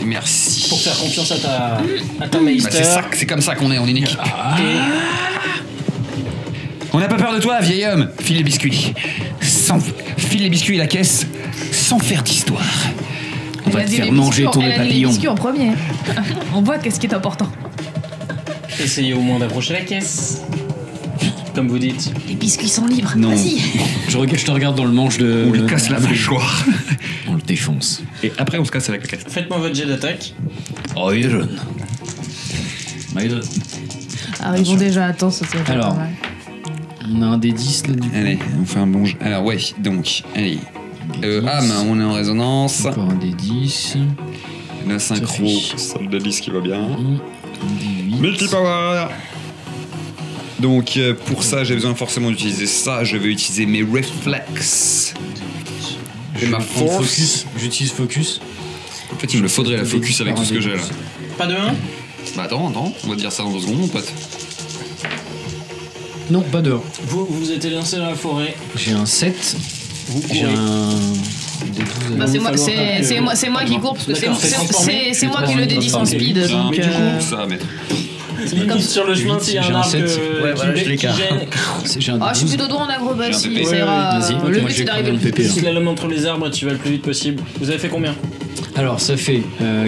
Merci. pour faire confiance à ta Bah, Meister. c'est comme ça qu'on est une équipe. Et On n'a pas peur de toi, vieil homme. File les biscuits. File les biscuits et la caisse sans faire d'histoire. On va te faire manger ton Elle a dit les papillon. biscuits en premier. On voit qu'est-ce qui est important. essayez au moins d'approcher la caisse. Comme vous dites. Les biscuits sont libres. Non. Vas-y. Je te regarde dans le manche de. On lui casse la mâchoire. On le défonce. Et après, on se casse avec la caisse. Faites-moi votre jet d'attaque. Iron. Iron. Arrivons déjà à temps, ça serait Alors. pas mal. On a un des 10 là du coup. Allez, on fait un bon jeu. Alors, ouais, donc, allez. Âme, on est en résonance. Encore un des 10. La synchro, Ça ça me dit ce qui va bien. Un des 8. Multipower. Donc pour ça j'ai besoin forcément d'utiliser ça, je vais utiliser mes réflexes. Et ma force. Focus. J'utilise focus. En fait il me faudrait la focus avec tout ce que j'ai là. Pas de 1 Bah attends, on va te dire ça dans 2 secondes mon pote. Non, pas de 1. Vous êtes lancé dans la forêt. J'ai un 7. Vous J'ai courez. un des 12. Bah, c'est moi, falloir c'est moi qui cours parce que D'accord, c'est transformé. c'est moi qui le dédie en speed. Donc, Mais du coup, Ça mettre. limite sur le chemin, s'il y a J'ai un un arbre 7. Ouais, voilà, je qui l'écarte. gêne. J'ai un des Ah, je suis 12. plutôt droit en acrobatie, J'ai un ça PP. ira. Vas-y, Le moi, but j'ai c'est d'arriver combien le de plus PP, vite. Si la lame entre les arbres, tu vas le plus vite possible. Vous avez fait combien Alors ça fait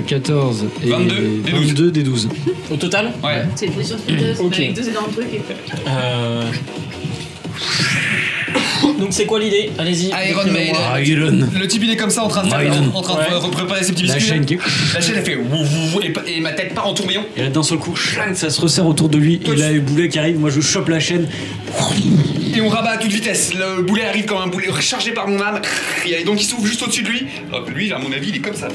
14 et 22 des 12. 22 des 12. au total? Ouais. C'est une position speedeuse, Ok. avec deux énormes trucs. Donc c'est quoi l'idée? Allez-y. Iron décrivez-moi. Maiden. Iron. Le type il est comme ça en train de faire, Maiden. en train de préparer ses petits La biscuits. chaîne qui La chaîne elle fait wou, wou, wou, et ma tête part en tourbillon. Et là d'un seul coup, chlang, ça se resserre autour de lui. Et là, le boulet qui arrive, moi je chope la chaîne. Et on rabat à toute vitesse. Le boulet arrive comme un boulet chargé par mon âme. Et donc il s'ouvre juste au-dessus de lui. Hop, lui à mon avis il est comme ça.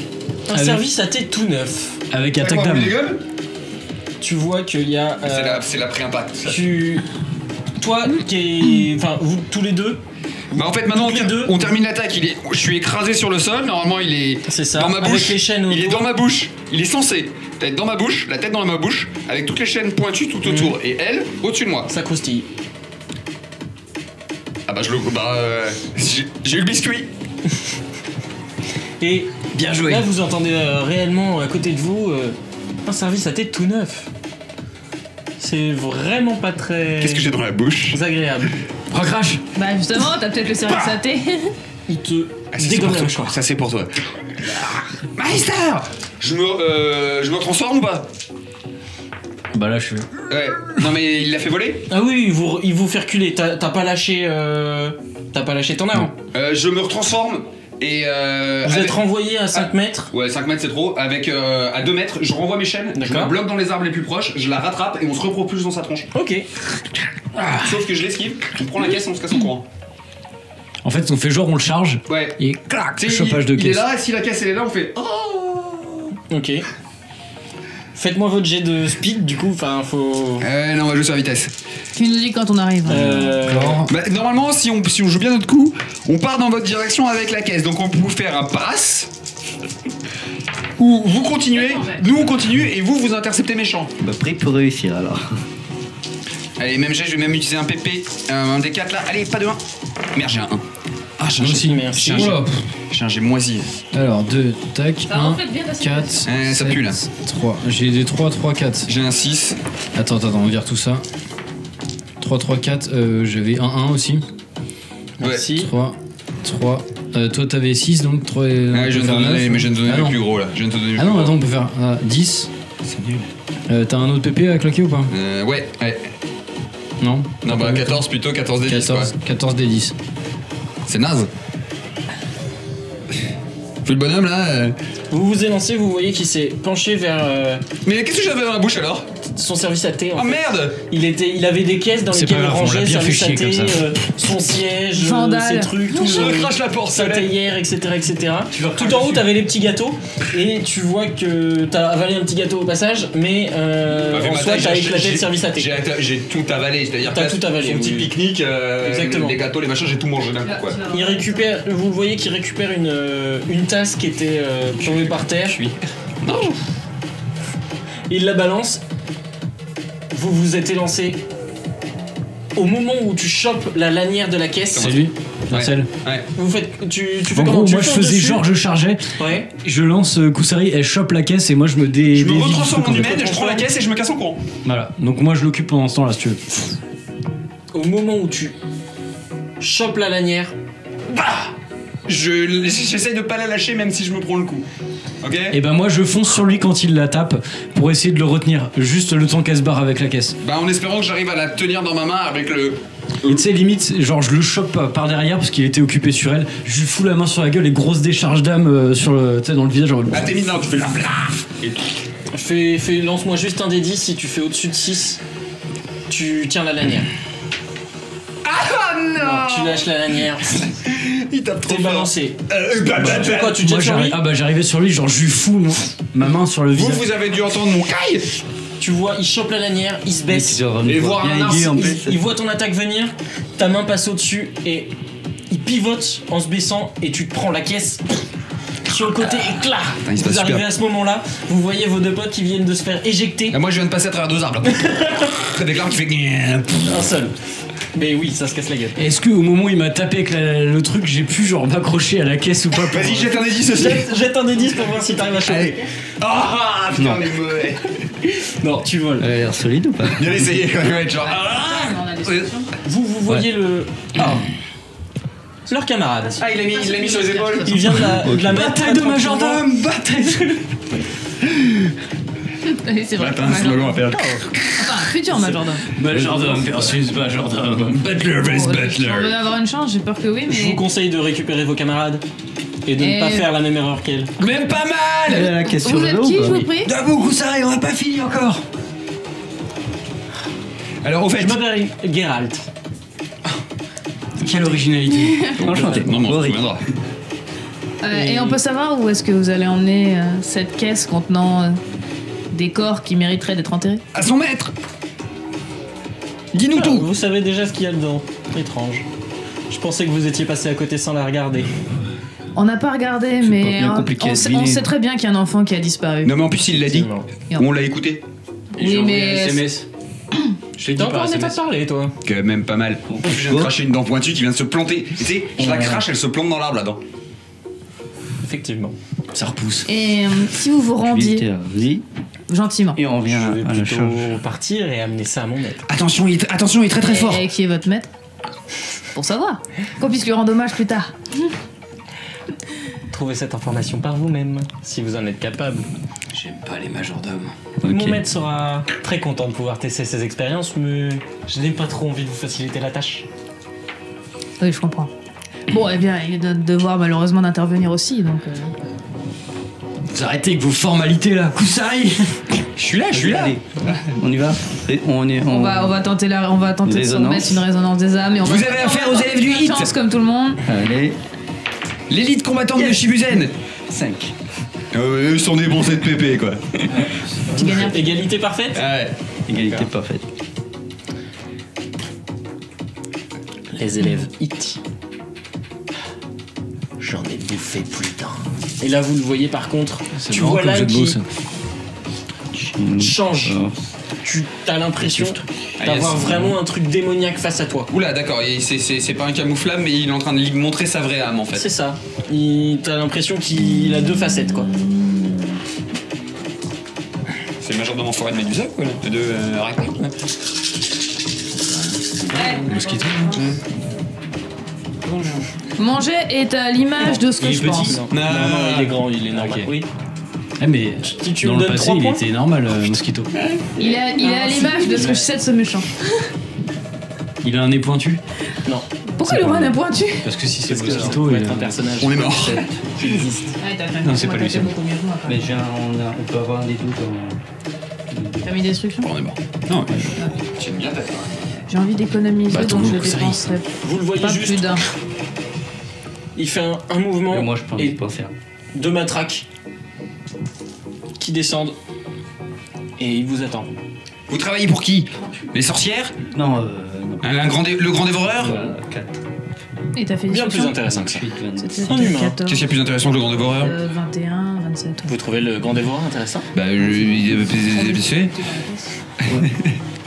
Un service à thé tout neuf. Avec attaque D'accord, d'âme. les gars Tu vois qu'il y a. C'est la pré-impact. Toi qui est. Enfin, vous tous les deux. Bah en fait maintenant Tous les deux. on termine l'attaque, je suis écrasé sur le sol, normalement il est C'est ça, dans ma avec bouche, les chaînes il est autour. dans ma bouche, il est censé être dans ma bouche, la tête dans ma bouche, avec toutes les chaînes pointues tout autour, et elle au-dessus de moi. Ça croustille. Ah bah j'ai eu le biscuit. Et Bien joué. là, vous entendez réellement à côté de vous un service à thé tout neuf. C'est vraiment pas très. Qu'est-ce que j'ai dans la bouche? agréable. Recrache. Bah justement, t'as peut-être le service à thé. Il te Ah, ça, c'est dégomme pour la toi. mâchoire. Ça c'est pour toi. Meister, je me transforme ou pas? Bah là je suis. Ouais. Non mais il l'a fait voler? Ah oui, il vous fait reculer. T'as pas lâché. T'as pas lâché ton arme. Je me retransforme et Vous êtes renvoyé à 5 mètres. Ouais, 5 mètres c'est trop. Avec à 2 mètres, je renvoie mes chaînes, je D'accord. me bloque dans les arbres les plus proches, je la rattrape et on se repropulse dans sa tronche. Ok. Sauf que je l'esquive, on prend la caisse et on se casse en courant. En fait, on fait genre on le charge Ouais. et clac, Tu sais, chopage de il est caisse. là, et si la caisse elle est là, on fait oh. Ok. Faites-moi votre jet de speed du coup. Enfin, faut. Non, on va jouer sur la vitesse. Tu nous dis quand on arrive. D'accord. Bah, normalement, si on joue bien notre coup, on part dans votre direction avec la caisse. Donc on peut faire un pass. ou vous continuez, nous on continue et vous interceptez méchant. Bah, prêt pour réussir alors. Allez, même jet, je vais même utiliser un PP, un D4 là. Allez, pas de 1. Merde, j'ai un 1. Ah, j'ai un Moi G. aussi, merci. J'ai un G moisi. Alors, 2, tac, Ça 1, reflète bien ta 4, ça pue là. 3. J'ai des 3, 3, 4. J'ai un 6. Attends, on vire tout ça. 3, 3, 4. J'avais un 1 aussi. Merci. 3, 3. Toi, t'avais 6, donc 3. Ouais, je viens de te donner, mais je viens de te donner le plus gros là. Je viens de te donner le Ah plus non, gros. attends, on peut faire 10. C'est nul. T'as un autre PP à claquer ou pas? Ouais. Non. Non, bah 14 plutôt, 14 des 10 quoi. 14 des 10. C'est naze. Plus le bonhomme là. Vous vous élancez, vous voyez qu'il s'est penché vers Mais qu'est-ce que j'avais dans la bouche alors? son service à thé. Oh merde! Il avait des caisses dans C'est lesquelles pas il grave, on l'a rangeait bien service à fait chier thé, comme ça. son siège, Vandale. ses trucs, tout Je le, crache la sa porcelaine. théière, etc. Tout en haut, t'avais les petits gâteaux et tu vois que t'as avalé un petit gâteau au passage, mais en soi, t'as éclaté le service à thé. J'ai tout avalé, c'est-à-dire T'as que tout avalé, son petit oui. pique-nique, Exactement. les gâteaux, les machins, j'ai tout mangé d'un coup quoi. Il récupère, vous le voyez qu'il récupère une tasse qui était tombée par terre. Il la balance. Vous vous êtes élancé. Au moment où tu chopes la lanière de la caisse, C'est lui, Marcel. Ouais. vous faites, tu fais En comment? gros, Tu moi je fonces faisais dessus genre, je chargeais, Ouais. je lance Kusari, elle chope la caisse et moi je me Je me dévie du retransforme truc, en en fait. humaine, je prends la caisse et je me casse en courant. Voilà, donc moi je l'occupe pendant ce temps là si tu veux. Au moment où tu chopes la lanière, J'essaye de pas la lâcher même si je me prends le coup. Ok? Et ben moi je fonce sur lui quand il la tape pour essayer de le retenir, juste le temps qu'elle se barre avec la caisse. Bah en espérant que j'arrive à la tenir dans ma main avec le. Et tu sais limite, genre je le chope par derrière parce qu'il était occupé sur elle, je lui fous la main sur la gueule et grosse décharge d'âme sur le, tu sais, dans le visage genre. Ah t'es mis dedans, tu fais la blaf. lance-moi juste un des 10. Si tu fais au-dessus de 6, tu tiens la lanière. Ah non! Tu lâches la lanière, Il tape trop t'es fort. balancé. Tu fais quoi? Tu te Moi jettes sur lui? j'arrivais sur lui, genre je lui fous ma main sur le visage. Vous avez dû entendre mon caille. Tu vois, il chope la lanière, il se baisse. Et voir un aigu en plus. Il voit ton attaque venir, ta main passe au-dessus et il pivote en se baissant et tu te prends la caisse sur le côté et clac. il se passe Vous arrivez super. à ce moment-là, vous voyez vos deux potes qui viennent de se faire éjecter. Ah, moi je viens de passer à travers 2 arbres là. Très déclare qui fait. Un seul. Mais oui, ça se casse la gueule. Est-ce que au moment où il m'a tapé avec le truc, j'ai pu genre m'accrocher à la caisse ou pas pour- Vas-y, jette un des 10 aussi. Jette un des 10 pour voir si t'arrives à choper. Allez. Ah putain, les mauvais. Non, tu voles. Elle a l'air solide ou pas? Bien essayé quand même, genre. On a des solutions. Vous voyez le. Leur camarade. Ah, il l'a mis sur les épaules. Il vient de la mettre. Bataille de majordome, bataille Allez, c'est vrai. Attends, c'est slogan à faire. Enfin, futur majordome. Majordome versus majordome. Butler vs Si on Butler. veut avoir une chance, j'ai peur que oui, Je vous mais. conseille de récupérer vos camarades et de ne pas faire la même erreur qu'elle. Même pas Elle mal. a la caisse sur Vous le êtes dos qui, ou je pas? vous prie? D'abord, Kusari, on n'a pas fini encore. Alors au fait. Je m'appelle Geralt. Quelle originalité. Enchanté. Non, mais on se Rory. souviendra. Et on peut savoir où est-ce que vous allez emmener cette caisse contenant des corps qui mériteraient d'être enterrés? À son maître. Dis-nous Ah, tout. vous savez déjà ce qu'il y a dedans. Étrange. Je pensais que vous étiez passé à côté sans la regarder. On n'a pas regardé, C'est mais pas bien compliqué à on deviner. sait très bien qu'il y a un enfant qui a disparu. Non mais en plus il l'a dit. Effectivement. On l'a écouté. Oui, mais. SMS. Je l'ai dit T'as par encore n'est pas SMS. parlé, toi. Que même pas mal. En plus je viens de cracher une dent pointue qui vient de se planter. Et tu sais, je la crache, elle se plante dans l'arbre là-dedans. Effectivement. Ça repousse. Et si vous vous rendiez Oui. gentiment. Et on revient Je vais à la plutôt charge. partir et amener ça à mon maître. Attention, il est très très fort. Et qui est votre maître? Pour savoir. Qu'on puisse lui rendre hommage plus tard. Trouvez cette information par vous-même, si vous en êtes capable. J'aime pas les majordomes. Mon Ok. maître sera très content de pouvoir tester ses expériences, mais je n'ai pas trop envie de vous faciliter la tâche. Oui, je comprends. Bon, eh bien, il est de devoir malheureusement d'intervenir aussi, donc. Vous arrêtez avec vos formalités là, Kusari. Je suis là. Allez, on y va. Et On va tenter de se Résonance. remettre une résonance des âmes. Et on Vous va avez affaire aux élèves du on a hit. chance comme tout le monde. Allez, L'élite combattante de Shibuzen. 5. Eux sont des bons ZPP quoi. Tu gagnes un. Égalité parfaite? Ah ouais. Égalité parfaite. Les élèves hit. J'en ai bouffé plus d'un. Et là, vous le voyez par contre. C'est Tu marrant vois comme l'âme jeu de mots, qui ça. change. Tu as l'impression d'avoir vraiment un truc démoniaque face à toi. Oula, d'accord, c'est pas un camouflage, mais il est en train de lui montrer sa vraie âme en fait. C'est ça. T'as l'impression qu'il a deux facettes, quoi. C'est le majordome en forêt de Médusa, quoi, de arachnides, quoi. Mosquito. Manger est à l'image de ce que Il est je petit. pense. Non, il est grand, il est normal. Ok. Oui. Ah, mais Tu dans me le donnes passé, 3 il points était normal, Mosquito. Il est à l'image de ce que je sais de ce méchant. Il a un nez pointu. Non. Pourquoi il aura un pointu? Parce que si c'est Parce que ça Mosquito, peut il être un a... personnage. On est mort. qui existe. Non, c'est pas lui, c'est moi. Mais on peut avoir des doutes. T'as mis destruction? On est mort. Non, J'ai bien fait. J'ai envie d'économiser, Bah, donc je ça dépenserai Vous le voyez pas juste. plus d'un. Il fait un mouvement Moi, je peux en et dépenser. 2 matraques qui descendent et il vous attend. Vous travaillez pour qui? Les sorcières? Non, Le grand dévoreur? 4. Et t'as fait Bien destruction? plus intéressant que ça. C'était Un humain. 14. Qu'est-ce qu'il y a plus intéressant que le grand dévoreur? 21, 27. Vous trouvez le grand dévoreur intéressant? Bah, c'est.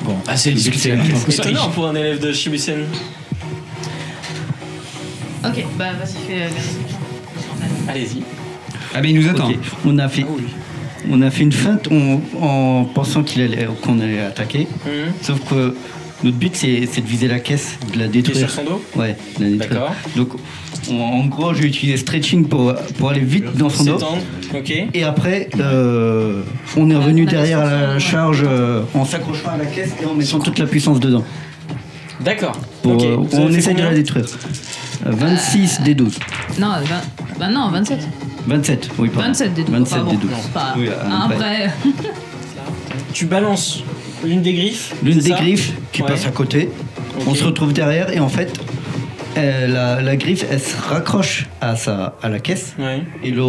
bon, assez discuté. Étonnant pour un élève de Shibusen. Ok, bah vas-y, fais la destruction. Allez-y. Ah, mais il nous attend. Ok, on a fait une feinte en pensant qu'on allait attaquer. Sauf que notre but c'est de viser la caisse, de la Qui est sur détruire. son dos? Ouais, de la détruire. D'accord. Donc en gros j'ai utilisé stretching pour aller vite dans son dos. S'étendre. Ok. Et après on est revenu on a derrière laissé la son- charge en s'accrochant à la caisse et en mettant toute la puissance dedans. D'accord. Pour, Ok. Vous on avez fait essaie de combien? la détruire. 26 des 12. Non, bah non, 27. 27, oui, pardon. 27 des 12. 27 Enfin, des bon, 12. c'est pas... Oui, Après, Tu balances l'une des griffes. L'une c'est des ça griffes qui Ouais. passe à côté, on Ok. se retrouve derrière et en fait la griffe elle se raccroche à la caisse Ouais. et le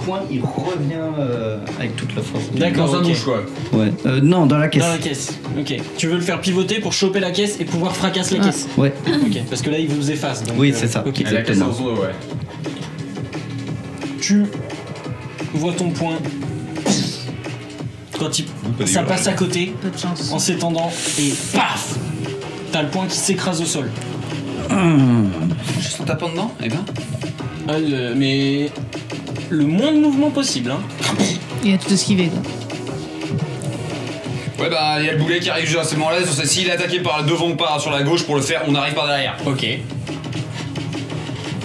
coin il revient avec toute la force. D'accord. Ok. quoi. Ouais. Non, dans la caisse. Dans la caisse. Ok. Tu veux le faire pivoter pour choper la caisse et pouvoir fracasser la caisse. Ouais. Ok. Parce que là, il vous efface. Donc, Oui, c'est ça. Ok. Exactement. ouais. Tu vois ton poing quand ça passe à côté peu de chance. en s'étendant et paf, t'as le poing qui s'écrase au sol. Juste en tapant dedans? Eh ben. Mais le moins de mouvement possible. Hein. Il a tout esquivé, quoi. Ouais, bah, il y a le boulet qui arrive juste à ce moment-là. S'il est attaqué par le devant ou par sur la gauche pour le faire, on arrive par derrière. Ok.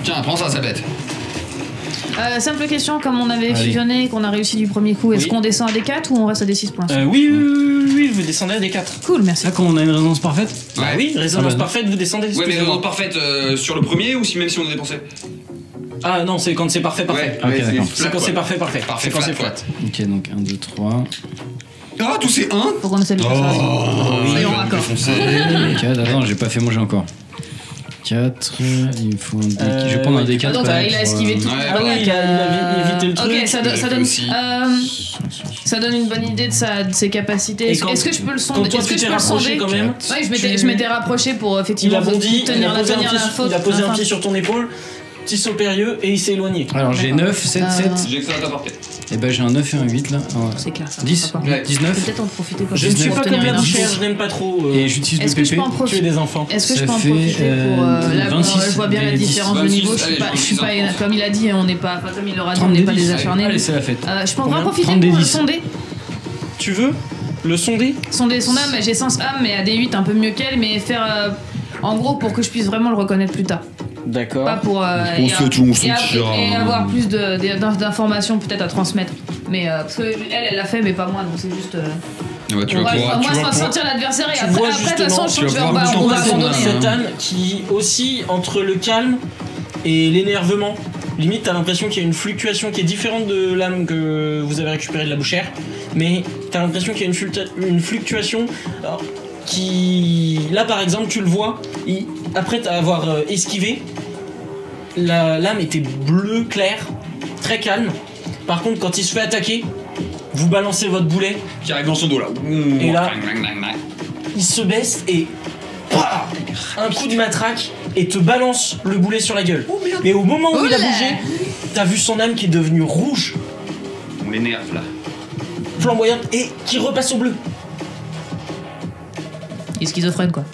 Tiens, prends ça, sa bête. Simple question, comme on avait Allez. fusionné, qu'on a réussi du premier coup, est-ce Oui. qu'on descend à des 4 ou on reste à des 6 points? Oui, vous descendez à des 4. Cool, merci. Là, quand on a une résonance parfaite, Bah oui, résonance Ah bah, parfaite, vous descendez. Ouais, mais excusez-moi. résonance parfaite sur le premier ou si même si on a dépensé? Ah non, c'est quand c'est parfait, parfait. Ok, d'accord. C'est quand c'est parfait, parfait. Parfait, C'est quand c'est flat, flat. ok, donc 1, 2, 3, Ah, tous ces 1? Faut qu'on essaie de faire ça. Soyons raccord. 4. Attends, j'ai pas fait manger encore. 4, il me faut un D. Je vais prendre un D4. Ah, donc, il a esquivé tout. Ouais, Ah oui, il a évité le truc. Ok, ça j'ai fait donne, aussi. ça donne une bonne idée de ses capacités. Et Est-ce quand- est-ce que je peux le Quand sonder? toi Est-ce tu que je t'es peux le rapproché sonder? quand même. Oui, je m'étais rapproché pour Il effectivement a bondi, il tenir a la posé tenir la faute. il a posé un enfin. pied sur ton épaule, petit saut périlleux et il s'est éloigné. Alors j'ai 9, 7, 7. J'ai que ça à t'apporter. Et ben j'ai un 9 et un 8 là. C'est clair, ça. 10, va pas. Ouais. 19. Peut-être en profiter pour Je ne suis pas obtenir comme la une bouchère, info. je n'aime pas trop Et j'utilise Est-ce le que je PP. peux en tuer profiter? des enfants. Est-ce que Ça je peux en fait, profiter pour là, 26, je vois bien la des 10, différence de 26, niveau. allez, Je suis pas, 26. comme il a dit, on n'est pas, enfin, comme il l'aura dit, on 30 n'est pas des 10. des acharnés. Allez, c'est la fête. Je peux en Combien? profiter 30 des pour le 10. sonder. Tu veux le sonder? Sonder son âme, j'ai sens âme, mais à des 8 un peu mieux qu'elle, mais faire en gros pour que je puisse vraiment le reconnaître plus tard. D'accord. Pas pour On se tout, on se tirera. et avoir plus d'informations peut-être à transmettre. Mais parce que elle l'a fait, mais pas moi, donc c'est juste. Ouais, tu On vas va pouvoir. moi tu se vas pouvoir- sentir l'adversaire et Tu après, vois de toute façon, justement, je sens tu que vas on pouvoir va nous abandonner. embrasser, Cette âne qui oscille entre le calme et l'énervement. Limite, t'as l'impression qu'il y a une fluctuation qui est différente de l'âme que vous avez récupérée de la bouchère, mais t'as l'impression qu'il y a une fluctuation alors, qui... Là, par exemple, tu le vois, après avoir esquivé, l'âme était bleue claire, très calme. Par contre, quand il se fait attaquer, vous balancez votre boulet, Qui arrive dans son dos là. Et là- il se baisse et pah, un coup de matraque et te balance le boulet sur la gueule. Mais au moment où il a Oula. bougé, t'as vu son âme qui est devenue rouge, On l'énerve là. flamboyante, et qui repasse au bleu. Il est schizophrène, quoi.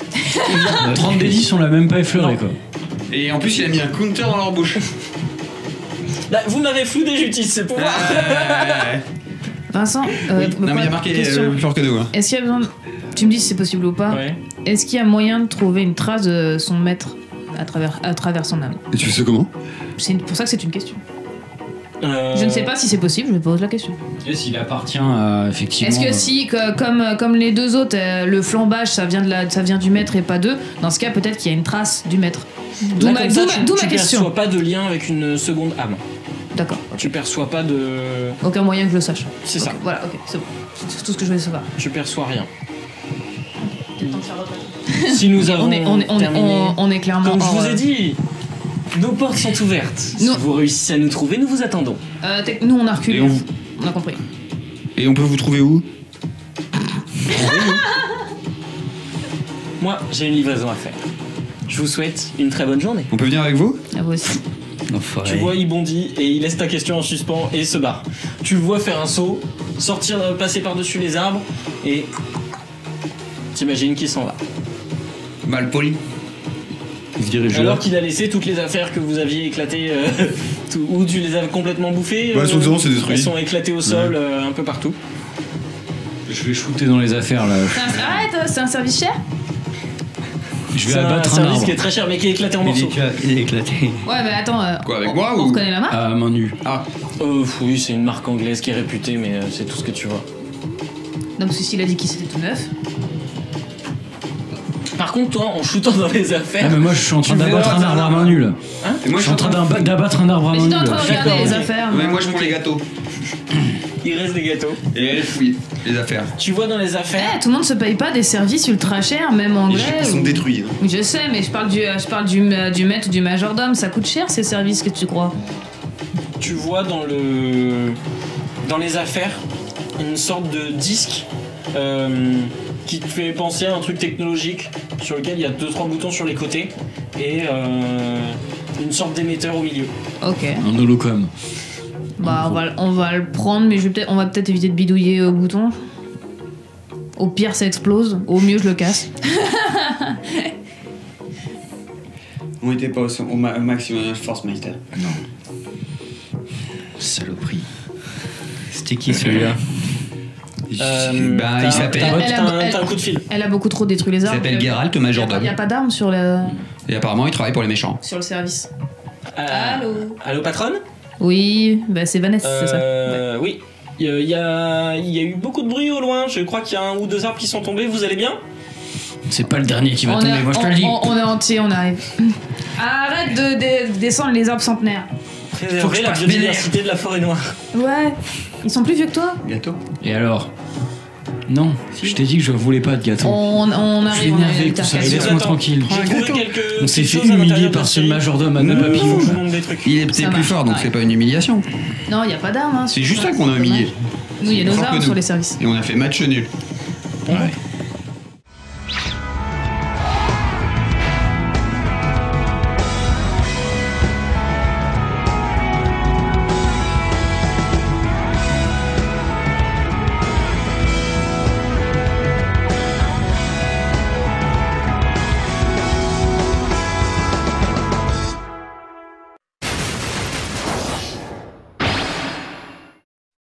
30 des 10, on l'a même pas effleuré, quoi. Et en plus, il a mis un counter dans leur bouche. Là, vous m'avez floudé, j'utilise ses pouvoirs. Vincent, Non, mais il y a marqué question. plus fort que nous. Hein. Est-ce qu'il y a besoin de... Tu me dis si c'est possible ou pas. Ouais. Est-ce qu'il y a moyen de trouver une trace de son maître à travers son âme? Et tu fais ça comment? C'est pour ça que c'est une question. Je ne sais pas si c'est possible, je pose la question. Et s'il appartient à, effectivement... Est-ce que si, comme les deux autres, le flambage, ça vient du maître et pas d'eux, dans ce cas, peut-être qu'il y a une trace du maître. D'où Là, ma comme ça, d'où tu ma question. perçois pas de lien avec une seconde âme. D'accord. Tu perçois pas de... Aucun moyen que je le sache. C'est Ok, ça. Voilà, ok, c'est bon. C'est tout ce que je voulais savoir. Tu perçois rien. Si nous avons terminé... on est clairement... Comme je vous ai dit, nos portes sont ouvertes. Si Nous- vous réussissez à nous trouver, nous vous attendons. Nous, on a reculé. Et On a compris. Et on peut vous trouver où? Moi, j'ai une livraison à faire. Je vous souhaite une très bonne journée. On peut venir avec vous? À vous aussi. Tu vois, il bondit et il laisse ta question en suspens et se barre. Tu le vois faire un saut, sortir, passer par-dessus les arbres et t'imagines qu'il s'en va. Mal poli. Il se dirige Alors là. qu'il a laissé toutes les affaires que vous aviez éclatées, ou tu les avais complètement bouffées. Ouais, souvent, c'est détruit. Elles sont éclatées au sol un peu partout. Je vais shooter dans les affaires, là. Arrête, c'est un service cher? Je vais C'est un abattre un service arbre. qui est très cher mais qui est éclaté en morceaux. Il est éclaté. Ouais, mais attends. Quoi, avec on- moi on ou- reconnaît la marque? À main nue. Ah, Oui, c'est une marque anglaise qui est réputée, mais c'est tout ce que tu vois. Non, parce que s'il a dit qu'il c'était tout neuf. Par contre, toi, en shootant dans les Ah, affaires, mais moi, je suis en train Tu d'abattre veux un arbre à main nue, là. et moi Je suis en train d'abattre un arbre à Mais main j'étais nue, en train là. de regarder D'accord, les ok. affaires. Ouais, moi je prends les gâteaux. il reste des gâteaux. Et elle fouille les affaires. Tu vois dans les Eh, affaires, tout le monde se paye pas des services ultra chers, même anglais. Ils sont ou- détruits. hein. Oui, je sais, mais je parle du maître ou du majordome. Ça coûte cher ces services, que tu crois? tu vois dans les affaires une sorte de disque qui te fait penser à un truc technologique sur lequel il y a 2-3 boutons sur les côtés et une sorte d'émetteur au milieu. Ok. Un holocom. Bah, on va le prendre, mais on va peut-être éviter de bidouiller au bouton. Au pire, ça explose. Au mieux, je le casse. On était pas au maximum force Meister. Saloperie. C'était qui celui-là? Bah, il s'appelle. T'as un coup de fil. Elle a beaucoup trop détruit les Il arbres. s'appelle Geralt Il Majordome. n'y a pas d'armes sur le Et apparemment, il travaille pour les méchants. service. Allô Allô, patronne? Oui, bah c'est Vanessa, c'est ça. Oui. Il y a eu beaucoup de bruit au loin. Je crois qu'il y a 1 ou 2 arbres qui sont tombés. Vous allez bien? C'est pas le dernier qui va On tomber, est- moi je te le dis. on est entier, on arrive. Arrête de descendre les arbres centenaires. Préserver la biodiversité de la forêt noire. Ouais, ils sont plus vieux que toi. Bientôt. Et alors? Non, je t'ai dit que je voulais pas de gâteau. On Je suis arrive, on énervé arrive. que ça T'inquiète. laisse-moi tranquille. J'ai trouvé quelques On s'est petites fait choses à humilier l'intérieur par de ce la majordome à série. deux papillons. Je vous là. montre des trucs. Il est Ça peut-être plus marche. fort, donc Ouais. c'est pas une humiliation. Non, il n'y a pas d'armes. Hein, C'est sur- juste ça qu'on a humilié. Nous, il y a Plus nos fort que armes nous. sur les services. Et on a fait match nul. Ouais.